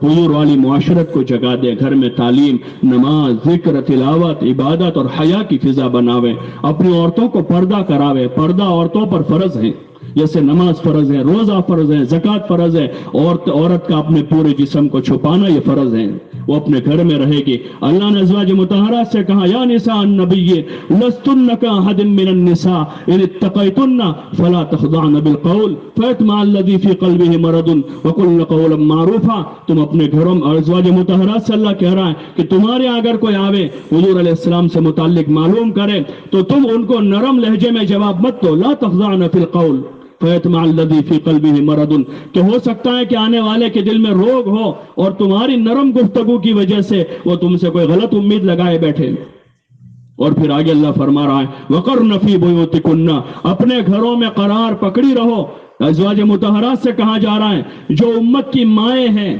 حضور والی معاشرت کو جگا دیں، گھر میں تعلیم، نماز، ذکر، تلاوت، عبادت اور حیا کی فضا بناویں. اپنی عورتوں کو پردہ کراویں. پردہ عورتوں پر فرض ہے، جیسے نماز فرض ہے، روزہ فرض ہے، زکوٰۃ فرض ہے. عورت کا اپنے پورے جسم کو چھپانا یہ فرض ہے. وہ اپنے گھر میں رہے گی. اللہ نے ازواج مطہرات سے کہا یا نساء النبی لستن کاحد من النساء ان اتقیتن فلا تخضعن بالقول فیطمع الذی فی قلبہ مرض وقلن قولا معروفا. تم اپنے گھروں میں، ازواج مطہرات سے اللہ کہہ رہا ہے کہ تمہارے اگر کوئی آوے حضور علیہ السلام سے متعلق معلوم کرے تو تم ان کو نرم لہجے میں جواب مت دو. لا تخضعن فی القول فیطمع الذی فی قلبہ مرض، کہ ہو سکتا ہے کہ آنے والے کے دل میں روگ ہو اور تمہاری نرم گفتگو کی وجہ سے وہ تم سے کوئی غلط امید لگائے بیٹھے. اور پھر آگے اللہ فرما رہا ہے وقرن فی بیوتکن، اپنے گھروں میں قرار پکڑی رہو. ازواج مطہرات سے کہا جا رہا ہے جو امت کی مائیں ہیں،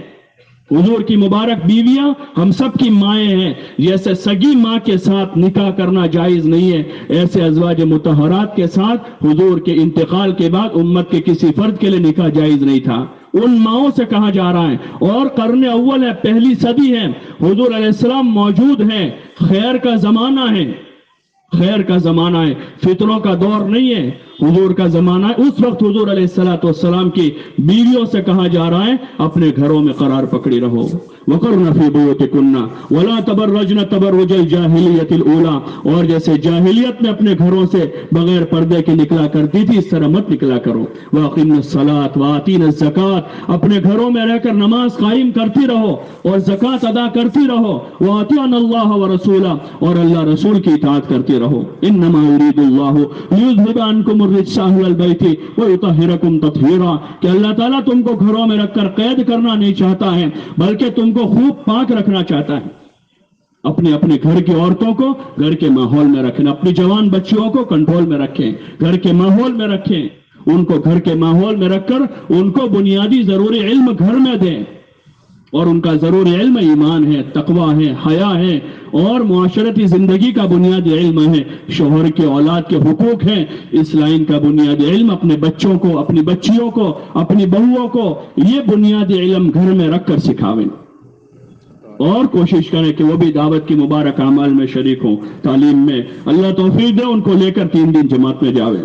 حضور کی مبارک بیویاں ہم سب کی مائیں ہیں. جیسے سگی ماں کے ساتھ نکاح کرنا جائز نہیں ہے، ایسے ازواج مطہرات کے ساتھ حضور کے انتقال کے بعد امت کے کسی فرد کے لیے نکاح جائز نہیں تھا. ان ماؤں سے کہا جا رہا ہے. اور قرن اول ہے، پہلی صدی ہے، حضور علیہ السلام موجود ہیں، خیر کا زمانہ ہے، خیر کا زمانہ ہے، فتنوں کا دور نہیں ہے، حضور کا زمانہ ہے. اس وقت حضور علیہ السلام کی بیویوں سے کہا جا رہا ہے اپنے گھروں میں قرار پکڑی رہو. وقرن فی بیوتکن ولا تبرجن تبرج الجاہلیت الاولی، اور جیسے جاہلیت میں اپنے گھروں سے بغیر پردے کے نکلا کرتی تھی اس طرح مت نکلا کرو. واقمن الصلاۃ وآتین الزکاۃ، اپنے گھروں میں رہ کر نماز قائم کرتی رہو اور زکوٰۃ ادا کرتی رہو. واطیعن اللہ ورسولہ، اور اللہ رسول کی اطاعت کرتی رہو. انما یرید اللہ لیذھب عنکم الرجس اہل البیت ویطہرکم تطہیرا، کہ اللہ تعالیٰ تم کو گھروں میں رکھ کر قید کرنا نہیں چاہتا ہے بلکہ تم کو خوب پاک رکھنا چاہتا ہے. اپنے گھر کی عورتوں کو گھر کے ماحول میں رکھیں، اپنی جوان بچیوں کو کنٹرول میں رکھیں، گھر کے ماحول میں رکھیں. ان کو گھر کے ماحول میں رکھ کر ان کو بنیادی ضروری علم گھر میں دیں، اور ان کا ضروری علم ایمان ہے، تقوی ہے، حیا ہے اور معاشرتی زندگی کا بنیادی علم ہے. شوہر کے اولاد کے حقوق ہیں، اس لائن کا بنیادی علم اپنے بچوں کو، اپنی بچیوں کو، اپنی بہوؤں کو یہ بنیادی علم گھر میں رکھ کر سکھاویں. اور کوشش کریں کہ وہ بھی دعوت کی مبارک اعمال میں شریک ہوں، تعلیم میں. اللہ توفیق دے ان کو لے کر 3 دن جماعت میں جاویں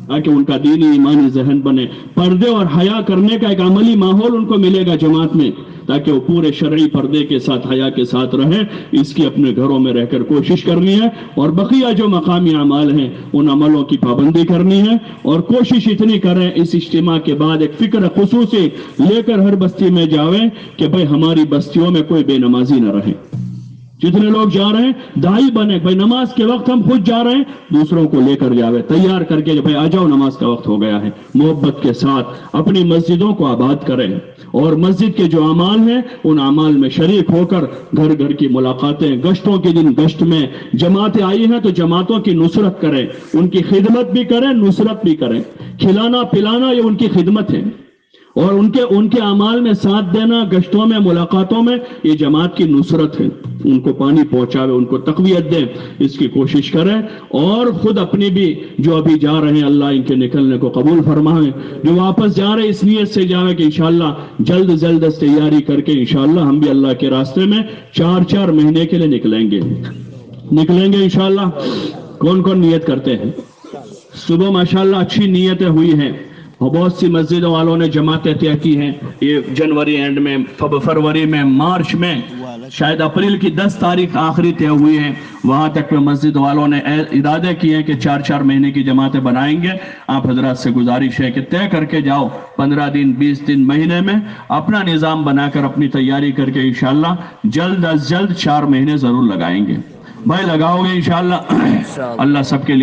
تاکہ ان کا دینی ایمانی ذہن بنے. پردے اور حیا کرنے کا ایک عملی ماحول ان کو ملے گا جماعت میں، تاکہ وہ پورے شرعی پردے کے ساتھ، حیا کے ساتھ رہیں. اس کی اپنے گھروں میں رہ کر کوشش کرنی ہے، اور بقیہ جو مقامی اعمال ہیں ان عملوں کی پابندی کرنی ہے. اور کوشش اتنی کریں اس اجتماع کے بعد ایک فکر خصوصی لے کر ہر بستی میں جاویں کہ بھئی ہماری بستیوں میں کوئی بے نمازی نہ رہے. جتنے لوگ جا رہے ہیں دائی بنے، بھائی نماز کے وقت ہم خود جا رہے ہیں دوسروں کو لے کر جاوے، تیار کر کے بھائی آ جاؤ نماز کا وقت ہو گیا ہے. محبت کے ساتھ اپنی مسجدوں کو آباد کریں، اور مسجد کے جو اعمال ہیں ان اعمال میں شریک ہو کر گھر گھر کی ملاقاتیں، گشتوں کے دن گشت میں جماعتیں آئی ہیں تو جماعتوں کی نصرت کریں، ان کی خدمت بھی کریں، نصرت بھی کریں. کھلانا پلانا یہ ان کی خدمت ہے، اور ان کے اعمال میں ساتھ دینا، گشتوں میں، ملاقاتوں میں، یہ جماعت کی نصرت ہے. ان کو پانی پہنچاوے، ان کو تقویت دیں، اس کی کوشش کریں. اور خود اپنی بھی جو ابھی جا رہے ہیں اللہ ان کے نکلنے کو قبول فرمائے، جو واپس جا رہے اس نیت سے جاوے کہ انشاءاللہ جلد تیاری کر کے انشاءاللہ ہم بھی اللہ کے راستے میں 4 مہینے کے لیے نکلیں گے انشاءاللہ. کون کون نیت کرتے ہیں؟ صبح ماشاءاللہ اچھی نیتیں ہوئی ہیں، اور بہت سی مسجدوں والوں نے جماعتیں طے کی ہیں. یہ جنوری اینڈ میں، فروری میں، مارچ میں، شاید اپریل کی 10 تاریخ آخری طے ہوئی ہیں. وہاں تک میں مسجد والوں نے ارادے کیے ہیں کہ 4 مہینے کی جماعتیں بنائیں گے. آپ حضرات سے گزارش ہے کہ طے کر کے جاؤ، 15 دن، 20 دن، مہینے میں اپنا نظام بنا کر اپنی تیاری کر کے انشاءاللہ جلد از جلد 4 مہینے ضرور لگائیں گے. بھائی لگاؤ گے انشاءاللہ. اللہ سب کے لیے